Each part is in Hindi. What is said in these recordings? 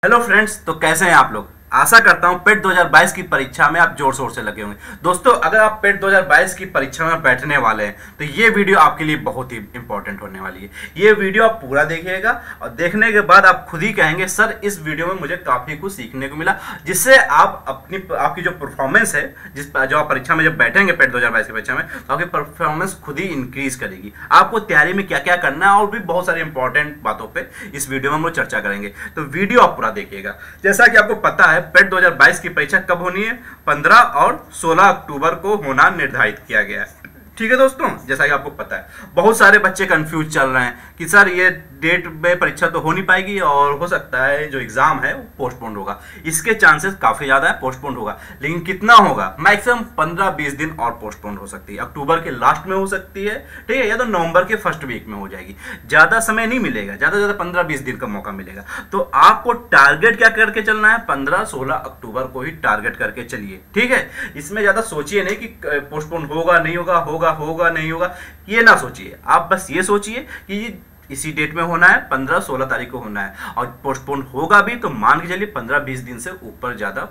हेलो फ्रेंड्स, तो कैसे हैं आप लोग। आशा करता हूं पेट 2022 की परीक्षा में आप जोर शोर से लगे होंगे। दोस्तों, अगर आप पेट 2022 की परीक्षा में बैठने वाले हैं तो ये वीडियो आपके लिए बहुत ही इंपॉर्टेंट होने वाली है। ये वीडियो आप पूरा देखिएगा और देखने के बाद आप खुद ही कहेंगे सर इस वीडियो में मुझे काफ़ी कुछ सीखने को मिला, जिससे आप आपकी जो परफॉर्मेंस है, जो आप परीक्षा में जब बैठेंगे पेट 2022 की परीक्षा में, तो आपकी परफॉर्मेंस खुद ही इंक्रीज करेगी। आपको तैयारी में क्या क्या करना है और भी बहुत सारी इंपॉर्टेंट बातों पर इस वीडियो में हम लोग चर्चा करेंगे, तो वीडियो आप पूरा देखिएगा। जैसा कि आपको पता है पेट 2022 की परीक्षा कब होनी है, 15 और 16 अक्टूबर को होना निर्धारित किया गया है। ठीक है दोस्तों, जैसा कि आपको पता है बहुत सारे बच्चे कंफ्यूज चल रहे हैं कि सर ये डेट में परीक्षा तो हो नहीं पाएगी और हो सकता है जो एग्जाम है वो पोस्टपोन होगा। इसके चांसेस काफी ज्यादा है पोस्टपोन होगा, लेकिन कितना होगा, मैक्सिमम 15-20 दिन और पोस्टपोन हो सकती है। अक्टूबर के लास्ट में हो सकती है, ठीक है, या तो नवंबर के फर्स्ट वीक में हो जाएगी। ज्यादा समय नहीं मिलेगा, ज्यादा से ज्यादा 15-20 दिन का मौका मिलेगा। तो आपको टारगेट क्या करके चलना है, 15-16 अक्टूबर को ही टारगेट करके चलिए। ठीक है, इसमें ज्यादा सोचिए नहीं कि पोस्टपोन होगा नहीं होगा, होगा नहीं होगा, ये ना सोचिए। आप बस ये सोचिए कि इसी डेट में होना है, 15-16 तारीख को होना है, और पोस्टपोन होगा भी तो मान के चलिए 15-20 दिन से ऊपर, ज्यादा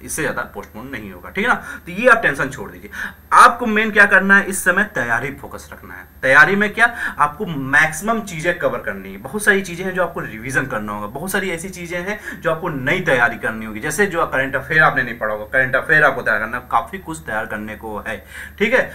इससे ज्यादा पोस्टपोन नहीं होगा। ठीक है ना, तो ये आप टेंशन छोड़ दीजिए। आपको मेन क्या करना है, इस समय तैयारी फोकस रखना है। तैयारी में क्या, आपको मैक्सिमम चीजें कवर करनी है। बहुत सारी चीजें हैं जो आपको रिवीजन करना होगा, बहुत सारी ऐसी चीजें हैं जो आपको नई तैयारी करनी होगी। जैसे जो करंट अफेयर आपने नहीं पढ़ा होगा, करंट अफेयर आपको तैयार करना, काफी कुछ तैयार करने को है। ठीक है,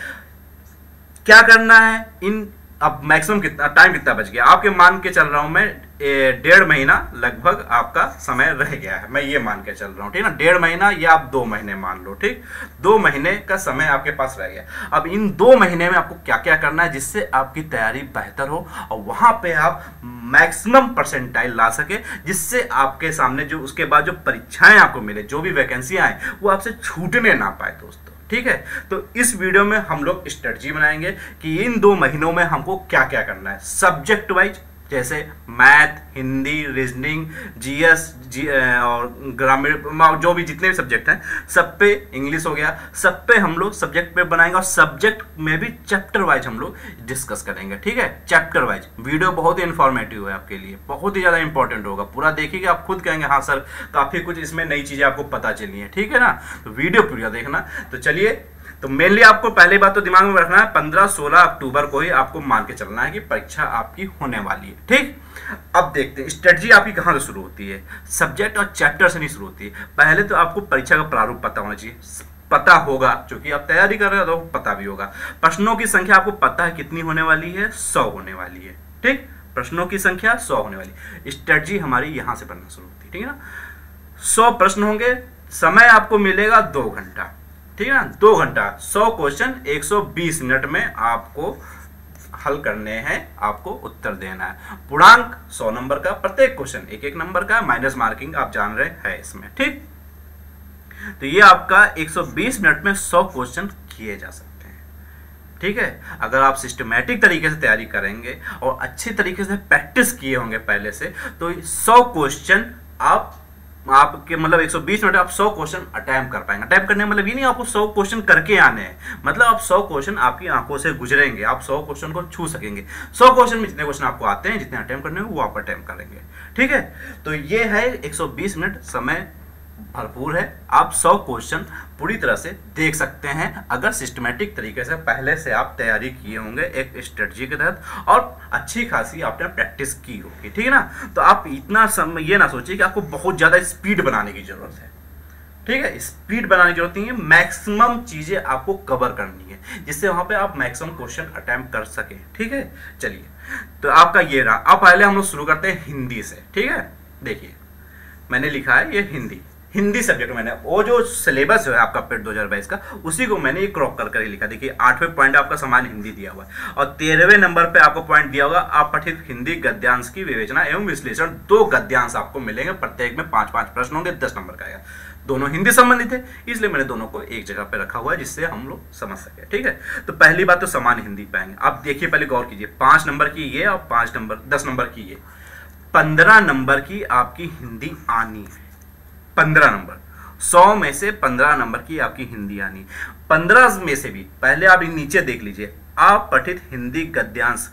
क्या करना है, इन अब मैक्सिमम कितना टाइम कितना बच गया, आपके मान के चल रहा हूं मैं 1.5 महीना लगभग आपका समय रह गया है, मैं ये मान के चल रहा हूं। ठीक है ना, 1.5 महीना या आप 2 महीने मान लो। ठीक, 2 महीने का समय आपके पास रह गया। अब इन 2 महीने में आपको क्या क्या करना है जिससे आपकी तैयारी बेहतर हो और वहां पे आप मैक्सिमम परसेंटाइल ला सके, जिससे आपके सामने जो उसके बाद जो परीक्षाएं आपको मिले, जो भी वैकेंसियां आए, वो आपसे छूटने ना पाए दोस्तों। ठीक है, तो इस वीडियो में हम लोग स्ट्रेटजी बनाएंगे कि इन 2 महीनों में हमको क्या क्या करना है, सब्जेक्ट वाइज, जैसे मैथ, हिंदी, रीजनिंग, जीएस और ग्रामीण, जो भी जितने भी सब्जेक्ट हैं सब पे, इंग्लिश हो गया, सब पे हम लोग सब्जेक्ट पे बनाएंगे और सब्जेक्ट में भी चैप्टर वाइज हम लोग डिस्कस करेंगे। ठीक है, चैप्टर वाइज वीडियो बहुत ही इंफॉर्मेटिव है आपके लिए, बहुत ही ज़्यादा इंपॉर्टेंट होगा। पूरा देखिएगा, आप खुद कहेंगे हाँ सर काफ़ी कुछ इसमें नई चीज़ें आपको पता चली हैं। ठीक है ना, तो वीडियो पूरा देखना। तो चलिए, तो मेनली आपको पहली बात तो दिमाग में रखना है 15-16 अक्टूबर को ही आपको मान के चलना है कि परीक्षा आपकी होने वाली है। ठीक, अब देखते हैं स्ट्रेटजी आपकी कहां से शुरू होती है, सब्जेक्ट और चैप्टर से नहीं शुरू होती है। पहले तो आपको परीक्षा का प्रारूप पता होना चाहिए, पता होगा क्योंकि आप तैयारी कर रहे हो तो पता भी होगा। प्रश्नों की संख्या आपको पता है कितनी होने वाली है, 100 होने वाली है। ठीक, प्रश्नों की संख्या 100 होने वाली। स्ट्रेटजी हमारी यहां से बनना शुरू होती है। ठीक है ना, 100 प्रश्न होंगे, समय आपको मिलेगा 2 घंटा। ठीक है ना, 2 घंटा, 100 क्वेश्चन 120 मिनट में आपको हल करने हैं, आपको उत्तर देना है। पूर्णांक 100 नंबर का, प्रत्येक क्वेश्चन 1-1 नंबर का, माइनस मार्किंग आप जान रहे हैं इसमें। ठीक, तो ये आपका 120 मिनट में 100 क्वेश्चन किए जा सकते हैं। ठीक है, अगर आप सिस्टमैटिक तरीके से तैयारी करेंगे और अच्छी तरीके से प्रैक्टिस किए होंगे पहले से, तो 100 क्वेश्चन आपके मतलब 120 मिनट आप 100 क्वेश्चन अटेम्प्ट कर पाएंगे। अटेम्प्ट करने मतलब ये नहीं आपको 100 क्वेश्चन करके आने हैं, मतलब आप 100 क्वेश्चन आपकी आंखों से गुजरेंगे, आप 100 क्वेश्चन को छू सकेंगे। 100 क्वेश्चन में जितने क्वेश्चन आपको आते हैं, जितने अटेम्प्ट करने हैं, वो आप अटेम्प्ट करेंगे। ठीक है, तो ये है 120 मिनट, समय भरपूर है। आप 100 क्वेश्चन पूरी तरह से देख सकते हैं अगर सिस्टमैटिक तरीके से पहले से आप तैयारी किए होंगे एक स्ट्रेटजी के तहत और अच्छी खासी आपने प्रैक्टिस की होगी। ठीक है ना, तो आप इतना ये ना सोचिए कि आपको बहुत ज़्यादा स्पीड बनाने की जरूरत है। ठीक है, स्पीड बनाने की जरूरत नहीं है, मैक्सिमम चीज़ें आपको कवर करनी है जिससे वहाँ पे आप मैक्सिमम क्वेश्चन अटेम्प्ट कर सके। ठीक है, चलिए, तो आपका ये रहा। अब पहले हम लोग शुरू करते हैं हिंदी से। ठीक है, देखिए मैंने लिखा है ये हिंदी सब्जेक्ट, मैंने वो जो सिलेबस है आपका पेट 2022 का, उसी को मैंने क्रॉप कर लिखा। देखिए 8वें पॉइंट आपका समान हिंदी दिया हुआ है और 13वें नंबर पे आपको पॉइंट दिया होगा अपठित हिंदी गद्यांश की विवेचना एवं विश्लेषण। 2 गद्यांश आपको मिलेंगे, प्रत्येक में 5-5 प्रश्न होंगे, 10 नंबर का आएगा। दोनों हिंदी संबंधित है, इसलिए मैंने दोनों को एक जगह पे रखा हुआ है जिससे हम लोग समझ सके। ठीक है, तो पहली बात तो समान हिंदी पाएंगे। आप देखिए, पहले गौर कीजिए, 5 नंबर की ये और 10 नंबर की ये, 15 नंबर की आपकी हिंदी आनी है। 15 नंबर, 100 में से 15 नंबर की आपकी हिंदी आनी। 15 में से भी पहले आप नीचे देख लीजिए, आप पठित हिंदी गद्यांश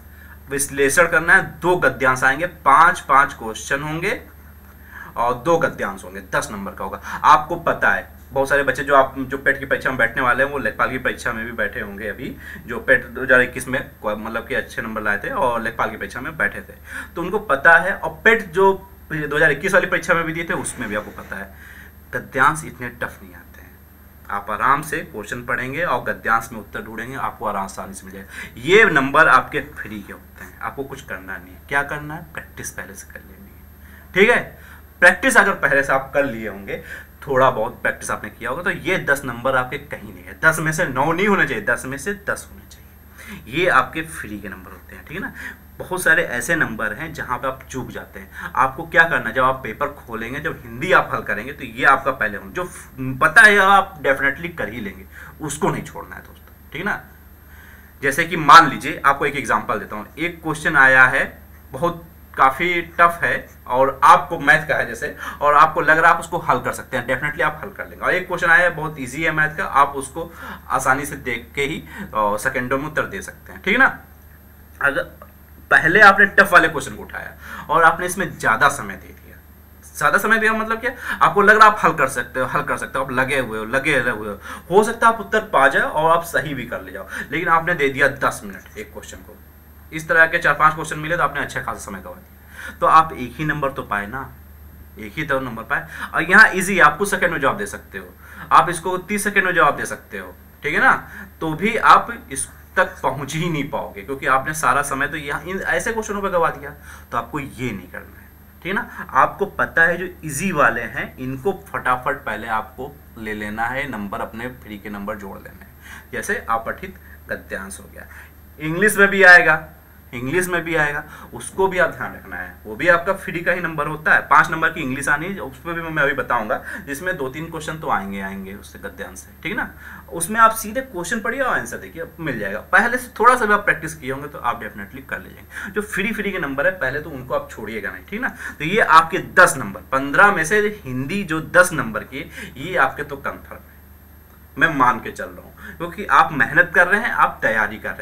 विश्लेषण करना है। 2 गद्यांश आएंगे, 5-5 क्वेश्चन होंगे और 2 गद्यांश होंगे, 10 नंबर का होगा। आपको पता है बहुत सारे बच्चे जो पेट की परीक्षा में बैठने वाले हैं वो लेखपाल की परीक्षा में भी बैठे होंगे, अभी जो पेट 2021 में मतलब कि अच्छे नंबर लाए थे और लेखपाल की परीक्षा में बैठे थे, तो उनको पता है। और पेट जो 2021 वाली परीक्षा में भी दिए थे उसमें भी आपको पता है गद्यांश इतने टफ नहीं आते हैं। आप आराम से क्वेश्चन पढ़ेंगे और गद्यांश में उत्तर ढूंढेंगे, आपको आसानी से मिल जाएगा। ये नंबर आपके फ्री के होते हैं, आपको कुछ करना नहीं है। क्या करना है? प्रैक्टिस पहले से कर लेनी है, ठीक है। प्रैक्टिस अगर पहले से आप कर लिए होंगे, थोड़ा बहुत प्रैक्टिस आपने किया होगा, तो ये 10 नंबर आपके कहीं नहीं है। 10 में से 9 नहीं होने चाहिए, 10 में से 10 होने चाहिए। ये आपके फ्री के नंबर होते हैं, ठीक है ना। बहुत सारे ऐसे नंबर हैं जहां पे आप चूक जाते हैं। आपको क्या करना है, जब आप पेपर खोलेंगे, जब हिंदी आप हल करेंगे, तो ये आपका पहले होना, जो पता है आप डेफिनेटली कर ही लेंगे, उसको नहीं छोड़ना है दोस्तों, ठीक है ना। जैसे कि मान लीजिए, आपको एक एग्जांपल देता हूँ। एक क्वेश्चन आया है, बहुत काफ़ी टफ है और आपको मैथ का है जैसे, और आपको लग रहा है आप उसको हल कर सकते हैं, डेफिनेटली आप हल कर लेंगे। और एक क्वेश्चन आया है बहुत इजी है मैथ का, आप उसको आसानी से देख के ही सेकेंडों में उत्तर दे सकते हैं, ठीक है ना। अगर पहले आपने टफ वाले क्वेश्चन को उठाया और आपने इसमें ज़्यादा समय दे दिया, ज़्यादा समय दिया मतलब क्या, आपको लग रहा है आप हल कर सकते हो, आप लगे हुए हो सकता है आप उत्तर पा जाओ और आप सही भी कर ले जाओ, लेकिन आपने दे दिया 10 मिनट एक क्वेश्चन को। इस तरह के 4-5 क्वेश्चन मिले तो आपने अच्छा खासा समय गवा दिया, तो आप एक ही नंबर तो पाए ना, एक ही तो नंबर पाए। और यहाँ इजी, आप कुछ सेकंड में जवाब दे सकते हो, आप इसको 30 सेकंड में जवाब दे सकते हो, ठीक है ना। तो भी आप इस तक पहुंच ही नहीं पाओगे, क्योंकि आपने सारा समय तो यहाँ इन ऐसे क्वेश्चनों पे गवा दिया। तो आपको ये नहीं करना है, ठीक है ना। आपको पता है जो इजी वाले हैं इनको फटाफट पहले आपको ले लेना है, नंबर अपने फ्री के नंबर जोड़ लेना है। जैसे अपठित गद्यांश हो गया, इंग्लिश में भी आएगा, उसको भी आप ध्यान रखना है, वो भी आपका फ्री का ही नंबर होता है। 5 नंबर की इंग्लिश आनी है, उस पर भी मैं अभी बताऊंगा, जिसमें 2-3 क्वेश्चन तो आएंगे उससे गद्यांश से, ठीक है ना। उसमें आप सीधे क्वेश्चन पढ़िए और आंसर देखिए, मिल जाएगा। पहले से थोड़ा सा भी आप प्रैक्टिस किए होंगे तो आप डेफिनेटली कर लीजिएंगे। जो फ्री के नंबर है पहले तो उनको आप छोड़िएगा नहीं, ठीक ना। तो ये आपके 10 नंबर, 15 में से हिंदी जो 10 नंबर की, ये आपके तो कन्फर्म है, मैं मान के चल रहा हूँ। क्योंकि आप मेहनत कर रहे हैं, आप तैयारी कर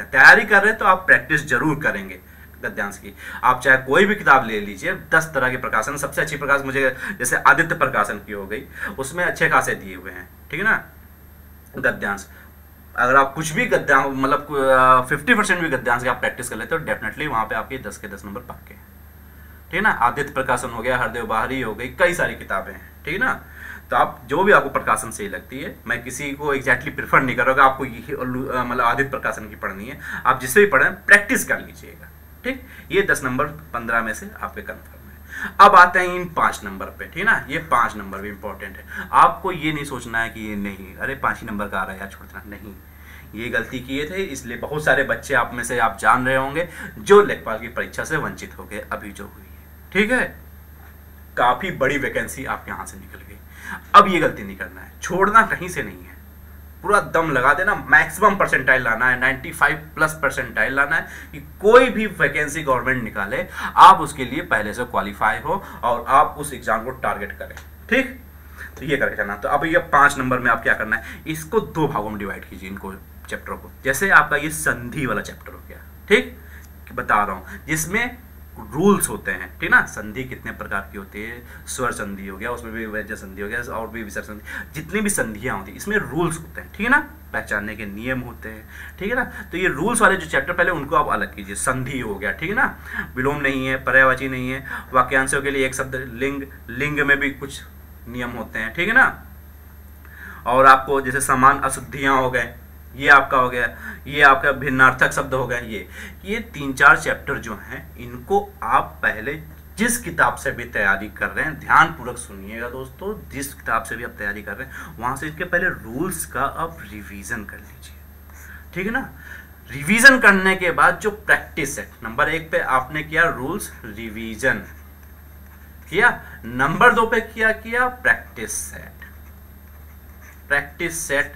रहे हैं तो आप प्रैक्टिस जरूर करेंगे गद्यांश की। आप चाहे कोई भी किताब ले लीजिए, 10 तरह के प्रकाशन, सबसे अच्छी प्रकाश मुझे जैसे आदित्य प्रकाशन की हो गई, उसमें अच्छे खासे दिए हुए हैं, ठीक है ना गद्यांश। अगर आप कुछ भी गद्यांश मतलब 50% भी गद्यांश की आप प्रैक्टिस कर लेते हो, डेफिनेटली वहां पे आपके 10 के 10 नंबर पक्के हैं, ठीक है ना। आदित्य प्रकाशन हो गया, हरदेव बाहरी हो गई, कई सारी किताबें हैं, ठीक है ना। तो आप जो भी आपको प्रकाशन सही लगती है, मैं किसी को एग्जैक्टली प्रेफर नहीं करूँगा आपको मतलब आदित्य प्रकाशन की पढ़नी है, आप जिससे भी पढ़ें प्रैक्टिस कर लीजिएगा, ठीक। ये 10 नंबर 15 में से आपके कन्फर्म है। अब आते हैं इन 5 नंबर पे, ठीक है ना। ये 5 नंबर भी इंपॉर्टेंट है। आपको ये नहीं सोचना है कि ये नहीं, अरे 5 ही नंबर का आ रहा है यार, छोड़ देना, नहीं। ये गलती किए थे, इसलिए बहुत सारे बच्चे आप में से आप जान रहे होंगे जो लेखपाल की परीक्षा से वंचित हो गए अभी जो हुई है, ठीक है। काफी बड़ी वैकेंसी आपके यहाँ से निकल गई। अब ये गलती नहीं करना है, छोड़ना कहीं से नहीं है, पूरा दम लगा देना, मैक्सिमम परसेंटाइल लाना है, 95+ परसेंटाइल लाना है कि कोई भी वैकेंसी गवर्नमेंट निकाले आप उसके लिए पहले से क्वालिफाई हो और आप उस एग्जाम को टारगेट करें, ठीक। तो ये करके जाना। तो अब ये 5 नंबर में आप क्या करना है, इसको 2 भागों में डिवाइड कीजिए इनको चैप्टर को। जैसे आपका ये संधि वाला चैप्टर हो गया, ठीक, बता रहा हूं, जिसमें रूल्स होते हैं, ठीक ना। संधि कितने प्रकार की होती है, स्वर संधि हो गया, उसमें भी व्यंजन संधि हो गया, और भी विसर्ग संधि, जितनी भी संधियां होती है इसमें रूल्स होते हैं, ठीक है ना। पहचानने के नियम होते हैं, ठीक है ना। तो ये रूल्स वाले जो चैप्टर पहले उनको आप अलग कीजिए। संधि हो गया, ठीक है ना, विलोम नहीं है, पर्यायवाची नहीं है, वाक्यांशों के लिए एक शब्द, लिंग में भी कुछ नियम होते हैं, ठीक है ना। और आपको जैसे समान अशुद्धियां हो गए, ये आपका हो गया, ये आपका भिन्नार्थक शब्द हो गया। ये 3-4 चैप्टर जो हैं इनको आप पहले जिस किताब से भी तैयारी कर रहे हैं, ध्यान पूर्वक सुनिएगा दोस्तों, जिस किताब से भी आप तैयारी कर रहे हैं वहां से इसके पहले रूल्स का आप रिवीजन कर लीजिए, ठीक है ना। रिवीजन करने के बाद जो प्रैक्टिस है, नंबर 1 पे आपने किया रूल्स रिवीजन किया, नंबर 2 पे किया प्रैक्टिस सेट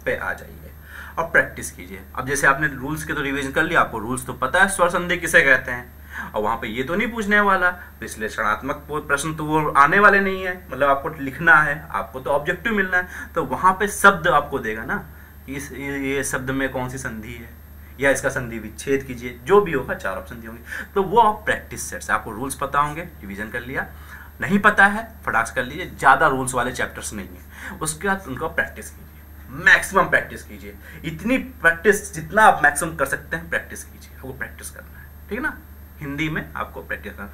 पे आ जाइए और प्रैक्टिस कीजिए। अब जैसे आपने रूल्स के तो रिवीजन कर लिया, आपको रूल्स तो पता है स्वर संधि किसे कहते हैं, और वहां पे ये तो नहीं पूछने वाला, विश्लेषणात्मक प्रश्न तो वो आने वाले नहीं है, मतलब आपको लिखना है, आपको तो ऑब्जेक्टिव मिलना है। तो वहां पे शब्द आपको देगा ना, ये शब्द में कौन सी संधि है या इसका संधि विच्छेद कीजिए, जो भी होगा 4 ऑप्शन होंगे। तो वो आप प्रैक्टिस सेट से, आपको रूल्स पता होंगे, रिवीजन कर लिया, नहीं पता है फटाक से कर लीजिए, ज़्यादा रूल्स वाले चैप्टर्स नहीं है। उसके बाद उनको प्रैक्टिस कीजिए, मैक्सिमम प्रैक्टिस कीजिए, इतनी प्रैक्टिस जितना आप मैक्सिमम कर सकते हैं प्रैक्टिस कीजिए, आपको प्रैक्टिस करना है, ठीक है ना। हिंदी में आपको प्रैक्टिस करना,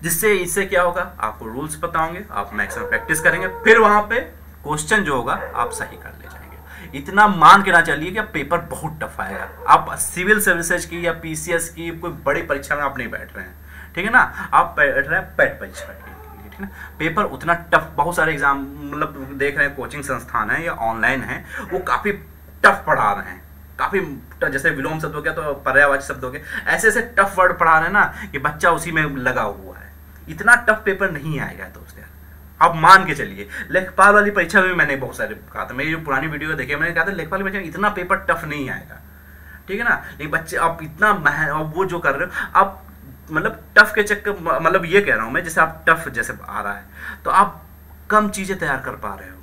जिससे इससे क्या होगा, आपको रूल्स पता होंगे, आप मैक्सिमम प्रैक्टिस करेंगे, फिर वहां पे क्वेश्चन जो होगा आप सही कर ले जाएंगे। इतना मान के ना चलिए कि पेपर बहुत टफ आएगा। आप सिविल सर्विसेज की या पीसीएस की कोई बड़ी परीक्षा में आप नहीं बैठ रहे हैं, ठीक है ना, आप बैठ रहे हैं पेट परीक्षा के लिए, ठीक है ना। पेपर उतना टफ, बहुत सारे एग्जाम मतलब देख रहे हैं कोचिंग संस्थान है या ऑनलाइन है, वो काफी टफ पढ़ा रहे हैं, काफी जैसे विलोम शब्द हो गया तो पर्यायवाची शब्द हो गया, ऐसे ऐसे टफ वर्ड पढ़ा रहे हैं ना कि बच्चा उसी में लगा हुआ है। इतना टफ पेपर नहीं आएगा दोस्त यार, आप मान के चलिए। लेखपाल वाली परीक्षा में मैंने बहुत सारे कहा था, मेरी जो पुरानी वीडियो देखे मैंने कहा था लेखपाल परीक्षा में इतना पेपर टफ नहीं आएगा, ठीक है ना। लेकिन बच्चे आप इतना वो जो कर रहे हो आप, मतलब टफ के चक्कर, मतलब ये कह रहा हूं मैं, जैसे आप टफ जैसे आ रहा है तो आप कम चीजें तैयार कर पा रहे हो,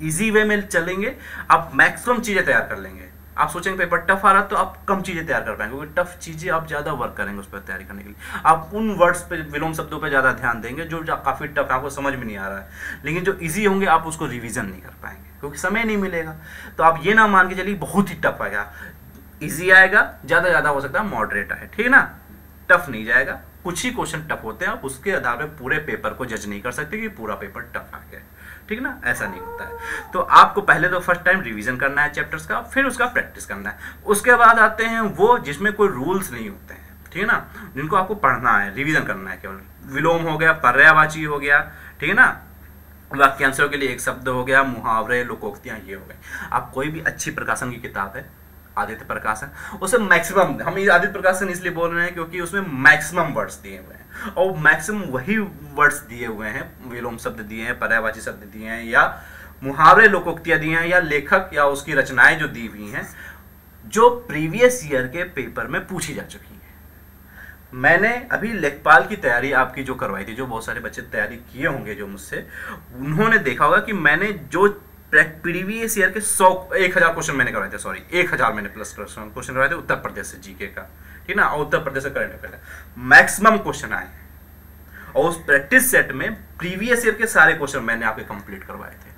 इजी वे में चलेंगे आप मैक्सिमम चीजें तैयार कर लेंगे। आप सोचेंगे पेपर टफ आ रहा है तो आप कम चीजें तैयार कर पाएंगे, क्योंकि टफ चीजें आप ज्यादा वर्क करेंगे उस पर तैयारी करने के लिए। आप उन वर्ड्स पे, विलोम शब्दों पे ज्यादा ध्यान देंगे जो काफी टफ आपको समझ में नहीं आ रहा है, लेकिन जो इजी होंगे आप उसको रिवीजन नहीं कर पाएंगे क्योंकि समय नहीं मिलेगा। तो आप ये ना मान के चलिए बहुत ही टफ आएगा, इजी आएगा, ज्यादा हो सकता है मॉडरेट आए, ठीक है ना, टफ नहीं जाएगा। कुछ ही क्वेश्चन टफ होते हैं, आप उसके आधार पर पूरे पेपर को जज नहीं कर सकते कि पूरा पेपर टफ आ गया, ठीक ना, ऐसा नहीं होता है। तो आपको पहले तो फर्स्ट टाइम रिवीजन करना है चैप्टर्स का, फिर उसका प्रैक्टिस करना है। उसके बाद आते हैं वो जिसमें कोई रूल्स नहीं होते हैं, ठीक है ना, जिनको आपको पढ़ना है, रिवीजन करना है केवल। विलोम हो गया, पर्यायवाची हो गया, ठीक है ना, वाक्यांशों के लिए एक शब्द हो गया, मुहावरे, लोकोक्तियां, ये हो गए। आप कोई भी अच्छी प्रकाशन की किताब है, आदित्य प्रकाशन, उसे मैक्सिमम, हम आदित्य प्रकाशन इसलिए बोल रहे हैं क्योंकि उसमें मैक्सिमम वर्ड्स दिए हुए हैं और मैक्सिमम वही वर्ड्स दिए हुए हैं, विलोम शब्द दिए हैं, पर्यायवाची शब्द दिए हैं, या मुहावरे, लोकोक्तियां दिए हैं, या लेखक या उसकी रचनाएं जो दी हुई हैं जो प्रीवियस ईयर के पेपर में पूछी जा चुकी हैं। मैंने अभी लेखपाल की तैयारी आपकी जो करवाई थी, जो बहुत सारे बच्चे तैयारी किए होंगे जो मुझसे, उन्होंने देखा होगा कि मैंने जो प्रीवियस ईयर के 1000 क्वेश्चन मैंने करवाए थे, सॉरी 1000 मैंने प्लस क्वेश्चन करवाए थे उत्तर प्रदेश से जीके का, ठीक ना, और उत्तर प्रदेश से करंट अफेयर मैक्सिमम क्वेश्चन आए हैं। और उस प्रैक्टिस सेट में प्रीवियस ईयर के सारे क्वेश्चन मैंने आपके कंप्लीट करवाए थे,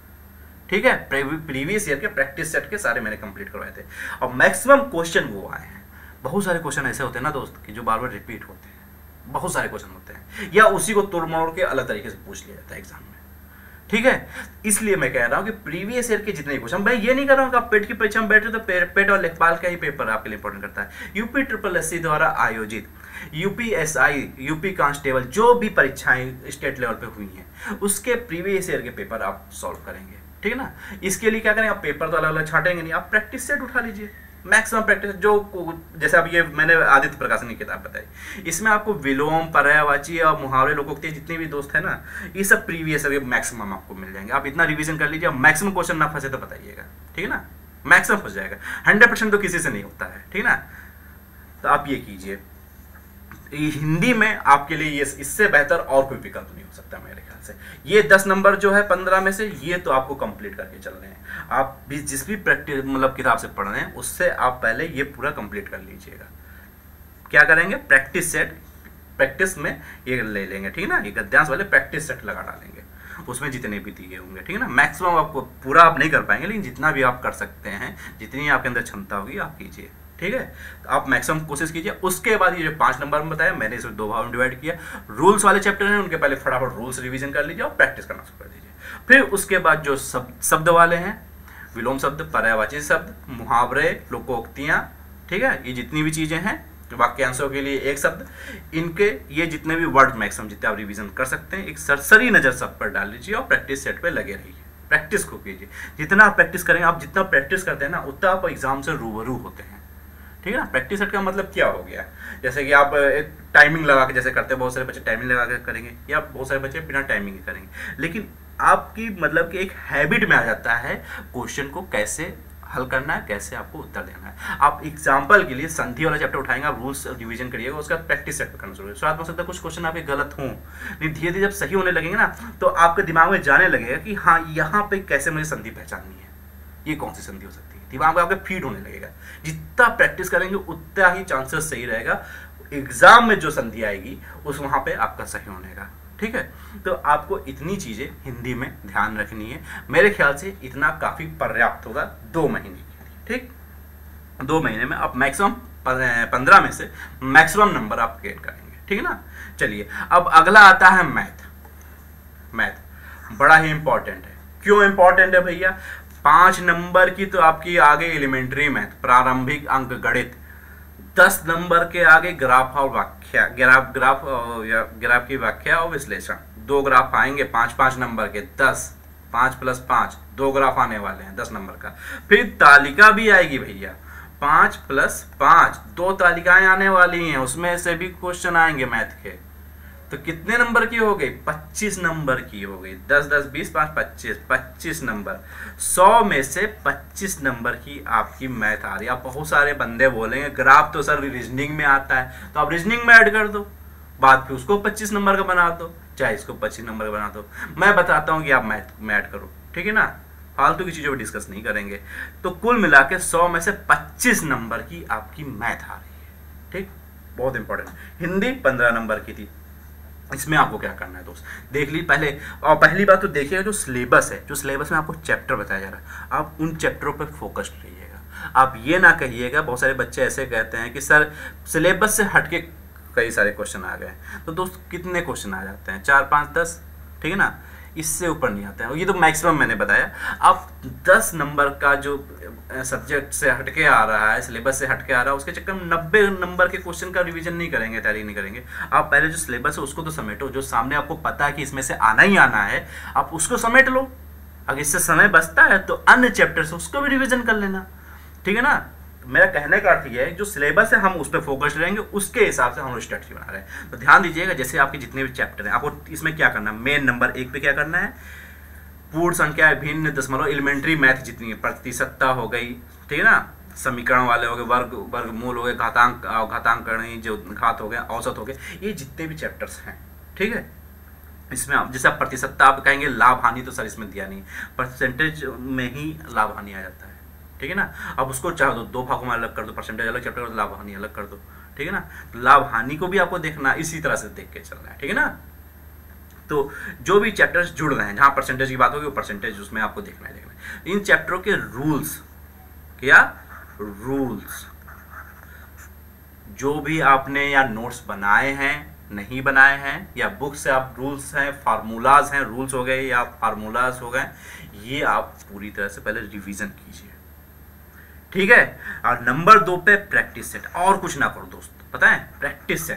ठीक है, प्रीवियस ईयर के प्रैक्टिस सेट के सारे मैंने कंप्लीट करवाए थे और मैक्सिमम क्वेश्चन वो आए हैं। बहुत सारे क्वेश्चन ऐसे होते हैं ना दोस्त कि जो बार बार रिपीट होते हैं, बहुत सारे क्वेश्चन होते हैं, या उसी को तोड़ मरोड़ के अलग तरीके से पूछ लिया जाता है एग्जाम में, ठीक है। इसलिए मैं कह रहा हूं कि प्रीवियस ईयर के जितने क्वेश्चन, मैं ये नहीं कर रहा हूं कि आप पेट की परीक्षा में बैठे तो पेट और लेखपाल का ही पेपर आपके लिए इंपॉर्टेंट करता है। यूपी SSC द्वारा आयोजित यूपीएसआई, यूपी कांस्टेबल, जो भी परीक्षाएं स्टेट लेवल पे हुई हैं उसके प्रीवियस ईयर के पेपर आप सॉल्व करेंगे, ठीक है ना। इसके लिए क्या करें, आप पेपर तो अलग अलग छाटेंगे नहीं, आप प्रैक्टिस सेट उठा लीजिए, मैक्सिमम प्रैक्टिस। जो जैसे अब ये मैंने आदित्य प्रकाशन की किताब बताई, इसमें आपको विलोम, पर्यायवाची और मुहावरे, लोकोक्ति जितने भी दोस्त है ना, ये सब प्रीवियस मैक्सिमम आपको मिल जाएंगे। आप इतना रिवीजन कर लीजिए, मैक्सिमम क्वेश्चन ना फंसे तो बताइएगा, ठीक है ना, मैक्सिमम फंस जाएगा, 100% तो किसी से नहीं होता है, ठीक है ना। तो आप ये कीजिए, हिंदी में आपके लिए ये इससे बेहतर और कोई विकल्प नहीं हो सकता मेरे ख्याल से। ये 10 नंबर जो है 15 में से, ये तो आपको कंप्लीट करके चल रहे हैं। आप भी जिस भी प्रैक्टिस मतलब किताब से पढ़ रहे हैं उससे आप पहले ये पूरा कंप्लीट कर लीजिएगा। क्या करेंगे, प्रैक्टिस सेट, प्रैक्टिस में ये ले लेंगे, ठीक है ना, ये गद्यांश वाले प्रैक्टिस सेट लगा डालेंगे, उसमें जितने भी दिए होंगे, ठीक है ना। मैक्सिमम आपको पूरा आप नहीं कर पाएंगे, लेकिन जितना भी आप कर सकते हैं, जितनी आपके अंदर क्षमता होगी आप कीजिए, ठीक है। तो आप मैक्सिमम कोशिश कीजिए। उसके बाद ये जो 5 नंबर में बताया मैंने, इसे 2 भाग में डिवाइड किया। रूल्स वाले चैप्टर हैं उनके पहले फटाफट रूल्स रिवीजन कर लीजिए और प्रैक्टिस करना शुरू कर दीजिए। फिर उसके बाद जो शब्द वाले हैं, विलोम शब्द, पर्यायवाची शब्द, मुहावरे, लोकोक्तियां, ठीक है, ये जितनी भी चीजें हैं, वाक्यांशों के लिए एक शब्द, इनके ये जितने भी वर्ड मैक्सिमम जितने आप रिवीजन कर सकते हैं, एक सरसरी नजर सब पर डाल लीजिए और प्रैक्टिस सेट पे लगे रहिए, प्रैक्टिस को कीजिए। जितना आप प्रैक्टिस करेंगे, आप जितना प्रैक्टिस करते हैं ना, उतना आप एग्जाम से रूबरू होते हैं, ठीक है ना। प्रैक्टिस सेट का मतलब क्या हो गया, जैसे कि आप एक टाइमिंग लगा के जैसे करते हैं, बहुत सारे बच्चे टाइमिंग लगा के करेंगे, या बहुत सारे बच्चे बिना टाइमिंग के करेंगे, लेकिन आपकी मतलब कि एक हैबिट में आ जाता है क्वेश्चन को कैसे हल करना है, कैसे आपको उत्तर देना है। आप एग्जाम्पल के लिए संधि वाला चैप्टर उठाएंगे, आप रूल्स रिवीजन करिएगा, उसका प्रैक्टिस सेट करना शुरू करिए। स्वाद हो सकता है कुछ क्वेश्चन आपके गलत हों, लेकिन धीरे धीरे जब सही होने लगेंगे ना, तो आपके दिमाग में जाने लगेगा कि हाँ, यहाँ पे कैसे मुझे संधि पहचाननी है, ये कौन सी संधि हो सकती है, दिमाग में आपके फीड होने लगेगा। जितना प्रैक्टिस करेंगे उतना ही चांसेस सही रहेगा, एग्जाम में जो संधि आएगी उस वहां पे आपका सही होने का, ठीक है। तो आपको इतनी चीज़ें हिंदी में ध्यान रखनी है। मेरे ख्याल से इतना काफ़ी पर्याप्त होगा 2 महीने के लिए, ठीक। 2 महीने में आप मैक्सिमम 15 में से मैक्सिमम नंबर आप गेट करेंगे, ठीक है ना। चलिए अब अगला आता है मैथ। मैथ बड़ा ही इंपॉर्टेंट है। क्यों इंपॉर्टेंट है भैया? 5 नंबर की तो आपकी आगे एलिमेंट्री मैथ, प्रारंभिक अंक गणित। 10 नंबर के आगे ग्राफ और व्याख्या, ग्राफ की व्याख्या और विश्लेषण। 2 ग्राफ आएंगे 5-5 नंबर के, 10, 5 + 5, 2 ग्राफ आने वाले हैं 10 नंबर का। फिर तालिका भी आएगी भैया, 5 + 5, 2 तालिकाएं आने वाली हैं, उसमें से भी क्वेश्चन आएंगे मैथ के। तो कितने नंबर की हो गई? 25 नंबर की हो गई। 10 10 20 5 25 नंबर। 100 में से 25 नंबर की आपकी मैथ आ रही है। आप बहुत सारे बंदे बोलेंगे ग्राफ तो सर रीजनिंग में आता है, तो आप रीजनिंग में ऐड कर दो, बाद फिर उसको 25 नंबर का बना दो, चाहे इसको 25 नंबर का बना दो। मैं बताता हूँ कि आप मैथ में ऐड करो, ठीक है ना। फालतू की चीज़ों पर डिस्कस नहीं करेंगे। तो कुल मिला के 100 में से 25 नंबर की आपकी मैथ आ रही है, ठीक। बहुत इंपॉर्टेंट। हिंदी 15 नंबर की थी। इसमें आपको क्या करना है दोस्त, देख ली पहले। और पहली बात तो देखिएगा जो सिलेबस है, जो सिलेबस में आपको चैप्टर बताया जा रहा है, आप उन चैप्टरों पर फोकस्ड रहिएगा। आप ये ना कहिएगा, बहुत सारे बच्चे ऐसे कहते हैं कि सर सिलेबस से हटके कई सारे क्वेश्चन आ गए। तो दोस्त कितने क्वेश्चन आ जाते हैं? 4 5 10, ठीक है ना, इससे ऊपर नहीं आते हैं। ये तो मैक्सिमम मैंने बताया। आप 10 नंबर का जो सब्जेक्ट से हटके आ रहा है, सिलेबस से हटके आ रहा है, उसके चक्कर में 90 नंबर के क्वेश्चन का रिवीजन नहीं करेंगे, तैयारी नहीं करेंगे। आप पहले जो सिलेबस है उसको तो समेटो, जो सामने आपको पता है कि इसमें से आना ही आना है, आप उसको समेट लो। अगर इससे समय बचता है तो अन्य चैप्टर से उसको भी रिविजन कर लेना, ठीक है ना। मेरा कहने का अर्थ यह है जो सिलेबस है हम उस पर फोकस रहेंगे, उसके हिसाब से हम स्ट्रेटजी बना रहे हैं। तो ध्यान दीजिएगा, जैसे आपके जितने भी चैप्टर हैं, आपको इसमें क्या करना है, मेन नंबर 1 पे क्या करना है, पूर्ण संख्या, भिन्न, दशमलव, एलिमेंट्री मैथ जितनी है, प्रतिशतता हो गई, ठीक है ना, समीकरण वाले हो गए, वर्गमूल हो गए, घातांकरण, जो घात हो गया, औसत हो गए, ये जितने भी चैप्टर्स हैं, ठीक है। इसमें आप जैसे आप प्रतिशतता आप कहेंगे लाभ हानि, तो सर इसमें दिया नहीं, परसेंटेज में ही लाभ हानि आ जाता है, ठीक है ना। अब उसको चाहे तो 2 भागों में अलग कर दो, परसेंटेज अलग चैप्टर और लाभ हानि अलग कर दो, ठीक है ना। तो लाभ हानि को भी आपको देखना, इसी तरह से देख के चलना है, ठीक है ना। तो जो भी चैप्टर्स जुड़ रहे हैं, जहां परसेंटेज की बात होगी वो परसेंटेज उसमें आपको देखना है। इन चैप्टरों के रूल्स, क्या रूल्स, जो भी आपने या नोट्स बनाए हैं, नहीं बनाए हैं, या बुक से आप रूल्स हैं, फार्मूलाज हैं, रूल्स हो गए या फार्मूलाज हो गए, ये आप पूरी तरह से पहले रिवीजन कीजिए, ठीक है। और नंबर 2 पे प्रैक्टिस सेट। और कुछ ना करो दोस्त, पता है, प्रैक्टिस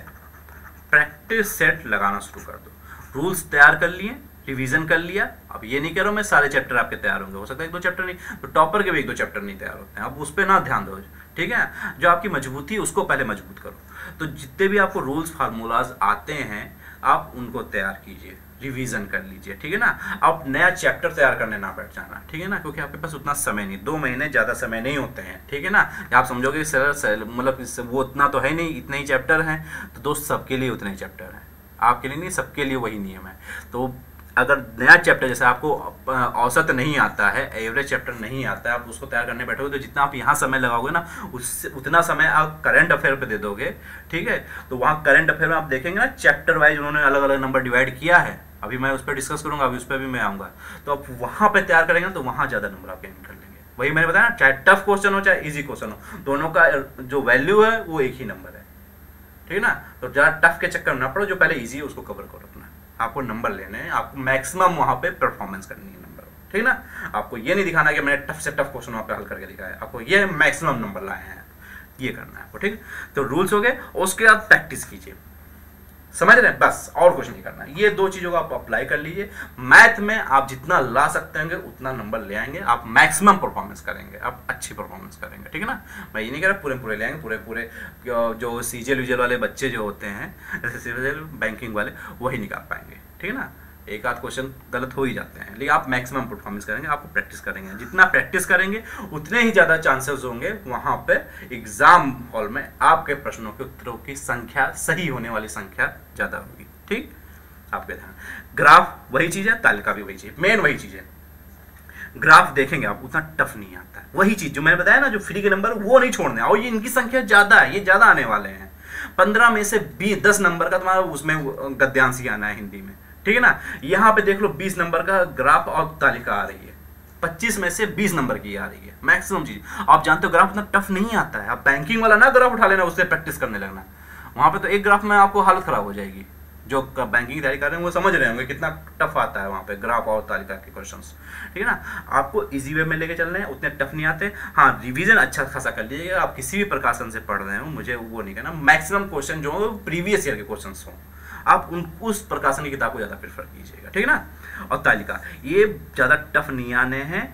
सेट लगाना शुरू कर दो। रूल्स तैयार कर लिए, रिवीजन कर लिया। अब ये नहीं कह रहा हूं मैं सारे चैप्टर आपके तैयार होंगे, हो सकता है 1-2 चैप्टर नहीं, तो टॉपर के भी 1-2 चैप्टर नहीं तैयार होते हैं, अब उस पर ना ध्यान दो, ठीक है। जो आपकी मजबूती है उसको पहले मजबूत करो। तो जितने भी आपको रूल्स फार्मूलाज आते हैं आप उनको तैयार कीजिए, रिवीजन कर लीजिए, ठीक है ना। आप नया चैप्टर तैयार करने ना बैठ जाना, ठीक है ना, क्योंकि आपके पास उतना समय नहीं, 2 महीने ज़्यादा समय नहीं होते हैं, ठीक है ना। आप समझोगे सर मतलब वो उतना तो है नहीं, इतने ही चैप्टर हैं, तो दोस्त सबके लिए उतने ही चैप्टर हैं, आपके लिए नहीं, सबके लिए वही नियम है। तो अगर नया चैप्टर जैसे आपको औसत नहीं आता है, एवरेज चैप्टर नहीं आता है, आप उसको तैयार करने बैठोगे तो जितना आप यहाँ समय लगाओगे ना, उससे उतना समय आप करंट अफेयर पे दे दोगे, ठीक है। तो वहाँ करंट अफेयर में आप देखेंगे ना चैप्टर वाइज उन्होंने अलग अलग नंबर डिवाइड किया है, अभी मैं उस पर डिस्कस करूँगा, अभी उस पर भी मैं आऊँगा। तो आप वहाँ पर तैयार करेंगे ना तो वहाँ ज़्यादा नंबर आप गेन कर लेंगे। वही मैंने बताया ना, चाहे टफ क्वेश्चन हो चाहे ईजी क्वेश्चन हो, दोनों का जो वैल्यू है वो एक ही नंबर है, ठीक है ना। तो ज़्यादा टफ के चक्कर में ना पड़ो, जो पहले ईजी है उसको कवर करो अपना। आपको नंबर लेने हैं, आपको मैक्सिमम वहाँ पे परफॉर्मेंस करनी है नंबर, ठीक ना। आपको ये नहीं दिखाना कि मैंने टफ से टफ क्वेश्चन वहाँ पे हल करके दिखाया, आपको ये मैक्सिमम नंबर लाए हैं, ये करना है आपको, ठीक। तो रूल्स हो गए, उसके बाद प्रैक्टिस कीजिए, समझ रहे हैं, बस और कुछ नहीं करना। ये 2 चीज़ों को आप अप्लाई कर लीजिए। मैथ में आप जितना ला सकते होंगे उतना नंबर ले आएंगे, आप मैक्सिमम परफॉर्मेंस करेंगे, आप अच्छी परफॉर्मेंस करेंगे, ठीक है ना। मैं ये नहीं कह रहा पूरे ले आएंगे, पूरे जो सीजल यूजल वाले बच्चे जो होते हैं, जैसे बैंकिंग वाले, वही निकाल पाएंगे, ठीक है ना। एक आध क्वेश्चन गलत हो ही जाते हैं, लेकिन आप मैक्सिमम परफॉर्मेंस करेंगे, आपको प्रैक्टिस करेंगे, जितना प्रैक्टिस करेंगे उतने ही ज़्यादा चांसेस होंगे वहाँ पे एग्जाम हॉल में आपके प्रश्नों के उत्तरों की संख्या, सही होने वाली संख्या ज़्यादा होगी, ठीक। आपके ध्यान, ग्राफ वही चीज़ है, तालिका भी वही चीज़, मेन वही चीज़ है। ग्राफ देखेंगे आप, उतना टफ नहीं आता है, वही चीज़ जो मैंने बताया ना, जो फ्री के नंबर वो नहीं छोड़ने, और ये इनकी संख्या ज़्यादा है, ये ज़्यादा आने वाले हैं। 15 में से 10 नंबर का तुम्हारा उसमें गद्यांश ही आना है हिंदी में, ठीक है ना। यहाँ पे देख लो 20 नंबर का ग्राफ और तालिका आ रही है, 25 में से 20 नंबर की आ रही है मैक्सिमम चीज। आप जानते हो ग्राफ इतना टफ नहीं आता है, आप बैंकिंग वाला ना ग्राफ उठा लेना, उससे प्रैक्टिस करने लगना। वहां पे तो एक ग्राफ में आपको हालत खराब हो जाएगी। जो बैंकिंग की तैयारी कर रहे हैं वो समझ रहे होंगे कितना टफ आता है वहाँ पे ग्राफ और तालिका के क्वेश्चंस, ठीक है ना। आपको इजी वे में लेके चल रहे हैं, उतने टफ नहीं आते। हाँ, रिवीजन अच्छा खासा कर लीजिएगा। आप किसी भी प्रकाशन से पढ़ रहे हो, मुझे वो नहीं कहना, मैक्सिमम क्वेश्चन जो हो प्रीवियस ईयर के क्वेश्चन हो, आप उस प्रकाशन की किताब को ज़्यादा प्रेफर कीजिएगा, ठीक है ना। और तालिका ये ज़्यादा टफ नहीं आने हैं,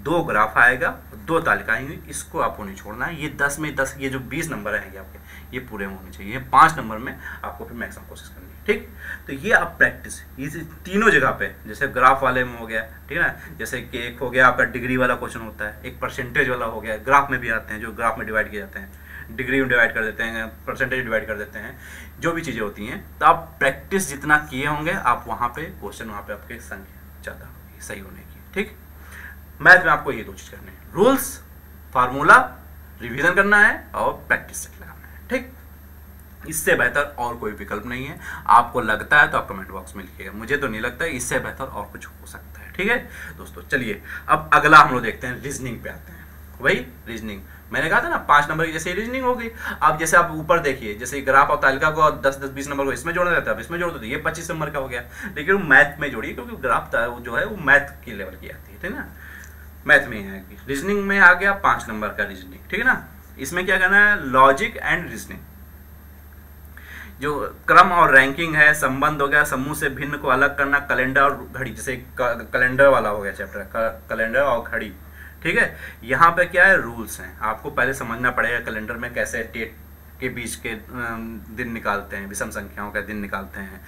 2 ग्राफ आएगा, 2 तालिका आएंगी, इसको आपको नहीं छोड़ना है। ये 10 में 10, ये जो 20 नंबर आएंगे आपके, ये पूरे होने चाहिए। 5 नंबर में आपको फिर मैक्सिमम कोशिश करनी है, ठीक। तो ये आप प्रैक्टिस ये तीनों जगह पे, जैसे ग्राफ वाले में हो गया, ठीक है ना, जैसे कि एक हो गया आपका डिग्री वाला क्वेश्चन होता है, एक परसेंटेज वाला हो गया, ग्राफ में भी आते हैं, जो ग्राफ में डिवाइड किए जाते हैं, डिग्री में डिवाइड कर देते हैं, परसेंटेज डिवाइड कर देते हैं, जो भी चीज़ें होती हैं। तो आप प्रैक्टिस जितना किए होंगे, आप वहाँ पे क्वेश्चन वहाँ पे आपकी संख्या ज़्यादा होगी सही होने की, ठीक। मैथ में आपको ये 2 चीज़ करनी है, रूल्स, फार्मूला रिवीजन करना है और प्रैक्टिस सेट लगाना है, ठीक। इससे बेहतर और कोई विकल्प नहीं है। आपको लगता है तो आप कमेंट बॉक्स में लिखिएगा, मुझे तो नहीं लगता है इससे बेहतर और कुछ हो सकता है, ठीक है दोस्तों। चलिए अब अगला हम लोग देखते हैं, रीजनिंग पे आते हैं। वही रीजनिंग मैंने कहा था ना, 5 नंबर की जैसे रीजनिंग होगी। अब जैसे आप ऊपर देखिए, जैसे ग्राफ और तालिका को 10-10-20 नंबर को इसमें जोड़ना रहता है, इसमें जोड़ दो तो ये 25 नंबर का हो गया। लेकिन वो मैथ में जोड़िए, क्योंकि ग्राफ जो है वो मैथ की लेवल की आती है, ठीक है ना, मैथ में आएगी। रीजनिंग में आ गया 5 नंबर का रीजनिंग, ठीक है ना। इसमें क्या करना है, लॉजिक एंड रीजनिंग, जो क्रम और रैंकिंग है, संबंध हो गया, समूह से भिन्न को अलग करना, कैलेंडर और घड़ी, जैसे कैलेंडर वाला हो गया चैप्टर, कैलेंडर और घड़ी, ठीक है। यहाँ पे क्या है, रूल्स हैं, आपको पहले समझना पड़ेगा कैलेंडर में कैसे डेट के बीच के दिन निकालते हैं, विषम संख्याओं का दिन निकालते हैं,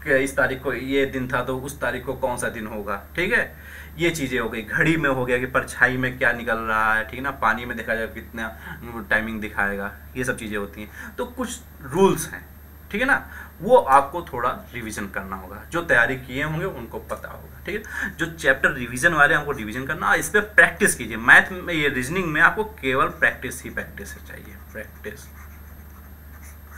कि इस तारीख को ये दिन था तो उस तारीख को कौन सा दिन होगा, ठीक है। ये चीज़ें हो गई। घड़ी में हो गया कि परछाई में क्या निकल रहा है, ठीक है ना, पानी में देखा जाए कितना टाइमिंग दिखाएगा, ये सब चीज़ें होती हैं। तो कुछ रूल्स हैं, ठीक है ना, वो आपको थोड़ा रिवीजन करना होगा। जो तैयारी किए होंगे उनको पता होगा, ठीक है। जो चैप्टर रिवीजन वाले हमको रिवीजन करना, इस पर प्रैक्टिस कीजिए। मैथ में, ये रीजनिंग में आपको केवल प्रैक्टिस ही प्रैक्टिस चाहिए, प्रैक्टिस।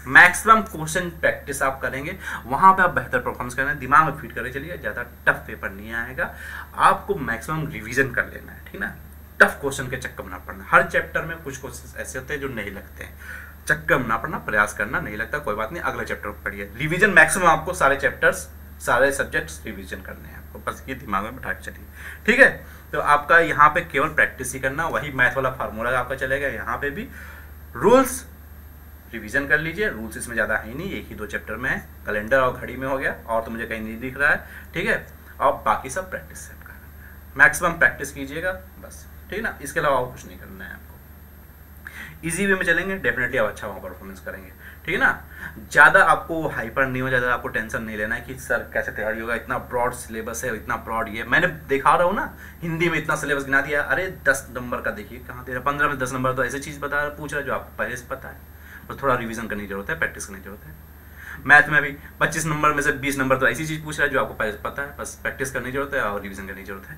मैक्सिमम क्वेश्चन प्रैक्टिस आप करेंगे, वहां पे आप बेहतर परफॉर्मेंस करेंगे, दिमाग में फिट करके चलिए, ज़्यादा टफ पेपर नहीं आएगा। आपको मैक्सिमम रिवीजन कर लेना है, ठीक ना। टफ क्वेश्चन के चक्कर में ना पड़ना। हर चैप्टर में कुछ क्वेश्चन ऐसे होते हैं जो नहीं लगते हैं, चक्कर में ना पड़ना, प्रयास करना। नहीं लगता कोई बात नहीं, अगले चैप्टर को पढ़िए। रिवीजन मैक्सिमम आपको सारे चैप्टर्स, सारे सब्जेक्ट्स रिवीजन करने हैं आपको, बस ये दिमाग में बैठा के चलिए, ठीक है। तो आपका यहाँ पे केवल प्रैक्टिस ही करना, वही मैथ वाला फार्मूला आपका चलेगा। यहाँ पे भी रूल्स रिवीजन कर लीजिए, रूल्स इसमें ज़्यादा है ही नहीं, एक ही 2 चैप्टर में है, कैलेंडर और घड़ी में हो गया, और तो मुझे कहीं नहीं दिख रहा है, ठीक है। और बाकी सब प्रैक्टिस से आपका मैक्सिमम प्रैक्टिस कीजिएगा बस, ठीक है ना। इसके अलावा और कुछ नहीं करना है आपको। इजी वे में चलेंगे, डेफिनेटली आप अच्छा वहाँ परफॉर्मेंस करेंगे, ठीक है ना। ज़्यादा आपको हाइपर नहीं हो, ज़्यादा आपको टेंशन नहीं लेना है कि सर कैसे तैयारी होगा, इतना ब्रॉड सिलेबस है, इतना ब्रॉड ये मैंने दिखा रहा हूँ ना, हिंदी में इतना सिलेबस गिना दिया। अरे 10 नंबर का देखिए कहाँ दे रहा, 15 में 10 नंबर तो ऐसी चीज़ पूछ रहा है जो आपको पहले से पता है, और थोड़ा रिवीजन करने की जरूरत है, प्रैक्टिस करने की जरूरत है। मैथ में भी 25 नंबर में से 20 नंबर तो ऐसी चीज़ पूछ रहा है जो आपको पहले से पता है, बस प्रैक्टिस करने की जरूरत है और रिवीजन करने की जरूरत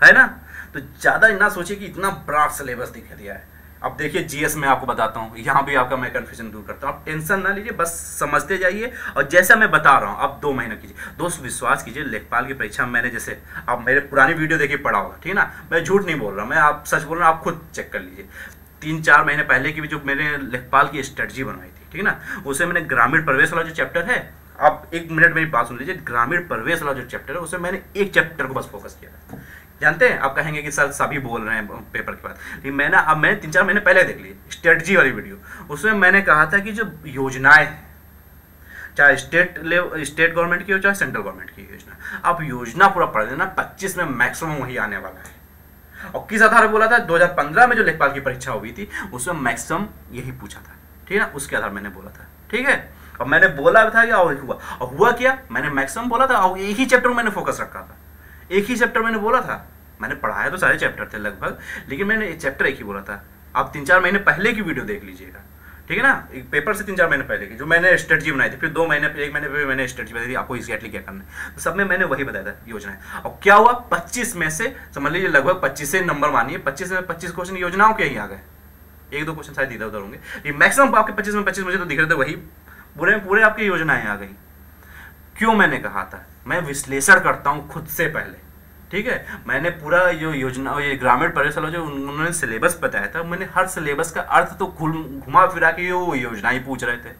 है ना। तो ज़्यादा ना सोचिए कि इतना ब्रॉड सिलेबस दिखा दिया है। अब देखिए जीएस में आपको बताता हूँ, यहाँ भी आपका मैं कन्फ्यूजन दूर करता हूँ। आप टेंशन ना लीजिए, बस समझते जाइए, और जैसा मैं बता रहा हूँ आप 2 महीने कीजिए। दोस्त विश्वास कीजिए, लेखपाल की परीक्षा मैंने, जैसे आप मेरे पुरानी वीडियो देखिए पढ़ा होगा, ठीक है ना, मैं झूठ नहीं बोल रहा, मैं आप सच बोल रहा हूँ, आप खुद चेक कर लीजिए। 3-4 महीने पहले की भी जो मैंने लेखपाल की स्ट्रेटजी बनवाई थी, ठीक है ना, उसे मैंने ग्रामीण प्रवेश वाला जो चैप्टर है, आप 1 मिनट मेरी बात सुन लीजिए, ग्रामीण प्रवेश वाला जो चैप्टर है, उसमें मैंने एक चैप्टर को बस फोकस किया था। जानते हैं, आप कहेंगे कि सर सभी बोल रहे हैं पेपर के बाद, लेकिन मैंने 3-4 महीने पहले देख ली स्ट्रेटजी वाली वीडियो, उसमें मैंने कहा था कि जो योजनाएं हैं, चाहे स्टेट गवर्नमेंट की हो चाहे सेंट्रल गवर्नमेंट की योजना, आप योजना पूरा पढ़ लेना, 25 में मैक्सिमम वही आने वाला है। और किस आधार पर बोला था, 2015 में जो लेखपाल की परीक्षा हुई थी उसमें मैक्सिमम यही पूछा था, ठीक है ना, उसके आधार मैंने बोला था, ठीक है। और मैंने बोला था कि और हुआ क्या, मैंने मैक्सिमम बोला था, और एक ही चैप्टर में मैंने फोकस रखा था, एक ही चैप्टर मैंने बोला था। मैंने पढ़ाया तो सारे चैप्टर थे लगभग, लेकिन मैंने चैप्टर एक ही बोला था। आप 3-4 महीने पहले की वीडियो देख लीजिएगा, ठीक है ना, एक पेपर से 3-4 महीने पहले की जो मैंने स्ट्रेटजी बनाई थी, फिर 2 महीने 1 महीने पे मैंने स्ट्रेटजी बताई थी आपको एग्जैक्टली क्या करना है, तो सब में मैंने वही बताया था योजना। और क्या हुआ, 25 में से समझ लीजिए लगभग 25 से नंबर मानिए, 25 में 25 क्वेश्चन योजनाओं के ही आ गए, 1-2 क्वेश्चन शायद इधर उधर होंगे, लेकिन मैक्सिमम आपके 25 में 25 मुझे तो दिख रहे थे, वही पूरे में पूरे आपकी योजनाएं आ गई। क्यों मैंने कहा था, मैं विश्लेषण करता हूँ खुद से पहले, ठीक है। मैंने पूरा जो योजना, ये ग्रामीण परिवेश वाला जो उन्होंने सिलेबस बताया था, मैंने हर सिलेबस का अर्थ तो घुमा फिरा के वो योजना ही पूछ रहे थे,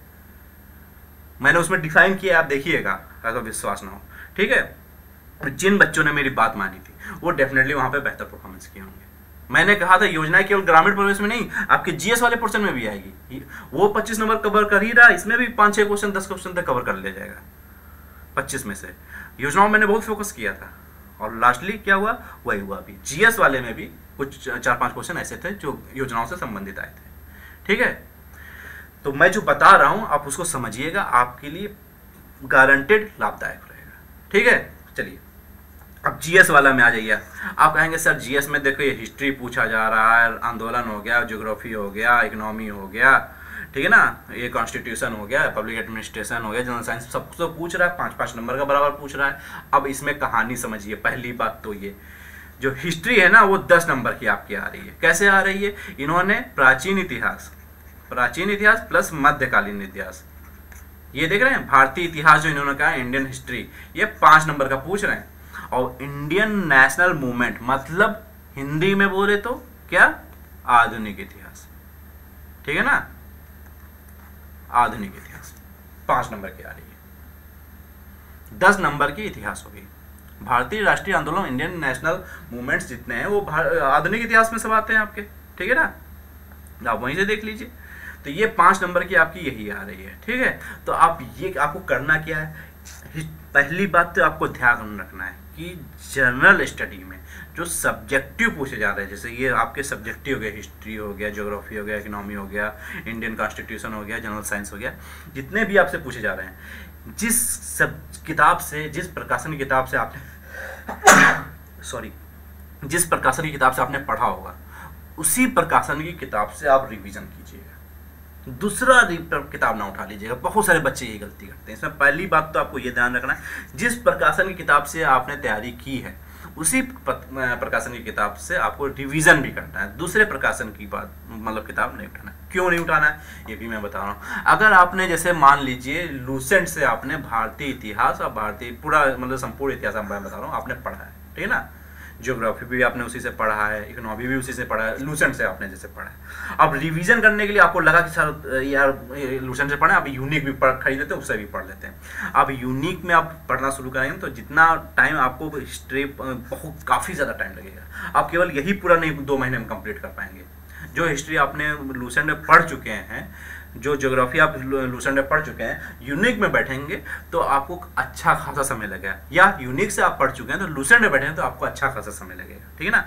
मैंने उसमें डिफाइन किया, आप देखिएगा अगर विश्वास ना हो, ठीक है। जिन बच्चों ने मेरी बात मानी थी वो डेफिनेटली वहां पे बेहतर परफॉर्मेंस किए होंगे। मैंने कहा था योजनाएं केवल ग्रामीण परिवेश में नहीं, आपके जीएस वाले पोर्शन में भी आएगी। वो 25 नंबर कवर कर ही रहा, इसमें भी 5-6 क्वेश्चन 10 क्वेश्चन तक कवर कर लिया जाएगा 25 में से। योजनाओं मैंने बहुत फोकस किया था और लास्टली क्या हुआ, वही हुआ। अभी जीएस वाले में भी कुछ 4-5 क्वेश्चन ऐसे थे जो योजनाओं से संबंधित आए थे, ठीक है। तो मैं जो बता रहा हूं आप उसको समझिएगा, आपके लिए गारंटेड लाभदायक रहेगा, ठीक है। चलिए अब जीएस वाला में आ जाइए। आप कहेंगे सर जीएस में देखो ये हिस्ट्री पूछा जा रहा है, आंदोलन हो गया, ज्योग्राफी हो गया, इकोनॉमी हो गया, ठीक है ना, ये कॉन्स्टिट्यूशन हो गया, पब्लिक एडमिनिस्ट्रेशन हो गया, जनरल साइंस, सब तो पूछ रहा है, 5-5 नंबर का बराबर पूछ रहा है। अब इसमें कहानी समझिए। पहली बात तो ये जो हिस्ट्री है ना वो 10 नंबर की आपकी आ रही है। कैसे आ रही है, इन्होंने प्राचीन इतिहास प्लस मध्यकालीन इतिहास, ये देख रहे हैं, भारतीय इतिहास जो इन्होंने कहा इंडियन हिस्ट्री, ये 5 नंबर का पूछ रहे हैं। और इंडियन नेशनल मूवमेंट मतलब हिंदी में बोले तो क्या, आधुनिक इतिहास, ठीक है ना, आधुनिक इतिहास 5 नंबर की आ रही है। 10 नंबर की इतिहास होगी। भारतीय राष्ट्रीय आंदोलन, इंडियन नेशनल मूवमेंट्स जितने हैं वो आधुनिक इतिहास में सब आते हैं आपके, ठीक है ना, आप वहीं से देख लीजिए। तो ये 5 नंबर की आपकी यही आ रही है, ठीक है। तो आपको करना क्या है, पहली बात तो आपको ध्यान रखना है कि जनरल स्टडी में जो सब्जेक्टिव पूछे जा रहे हैं, जैसे ये आपके सब्जेक्टिव हो गए, हिस्ट्री हो गया, ज्योग्राफी हो गया, इकोनॉमी हो गया, इंडियन कॉन्स्टिट्यूशन हो गया, जनरल साइंस हो गया, जितने भी आपसे पूछे जा रहे हैं, जिस सब किताब से, जिस प्रकाशन की किताब से आपने जिस प्रकाशन की किताब से आपने पढ़ा होगा, उसी प्रकाशन की किताब से आप रिवीजन कीजिएगा। दूसरा किताब ना उठा लीजिएगा। बहुत सारे बच्चे ये गलती करते हैं। इसमें पहली बात तो आपको ये ध्यान रखना है, जिस प्रकाशन की किताब से आपने तैयारी की है उसी प्रकाशन की किताब से आपको रिवीजन भी करना है। दूसरे प्रकाशन की बात मतलब किताब नहीं उठाना। क्यों नहीं उठाना है ये भी मैं बता रहा हूँ। अगर आपने जैसे मान लीजिए लूसेंट से आपने भारतीय इतिहास और भारतीय पूरा मतलब संपूर्ण इतिहास मैं बता रहा हूँ आपने पढ़ा है, ठीक है ना, ज्योग्राफी भी आपने उसी से पढ़ा है, इकोनॉमी भी उसी से पढ़ा है, लूसेंट से आपने जैसे पढ़ा है। अब रिवीजन करने के लिए आपको लगा कि सर यार लूसेंट से पढ़ा, अब यूनिक भी खरीद लेते हैं, उससे भी पढ़ लेते हैं। अब यूनिक में आप पढ़ना शुरू करेंगे तो जितना टाइम आपको हिस्ट्री बहुत काफ़ी ज़्यादा टाइम लगेगा। आप केवल यही पूरा नहीं 2 महीने में कंप्लीट कर पाएंगे। जो हिस्ट्री आपने लूसेंट में पढ़ चुके हैं, जो ज्योग्राफी आप लूसेंट में पढ़ चुके हैं, यूनिक में बैठेंगे तो आपको अच्छा खासा समय लगेगा। या यूनिक से आप पढ़ चुके हैं तो लूसेंट में बैठेंगे तो आपको अच्छा खासा समय लगेगा, ठीक है ना।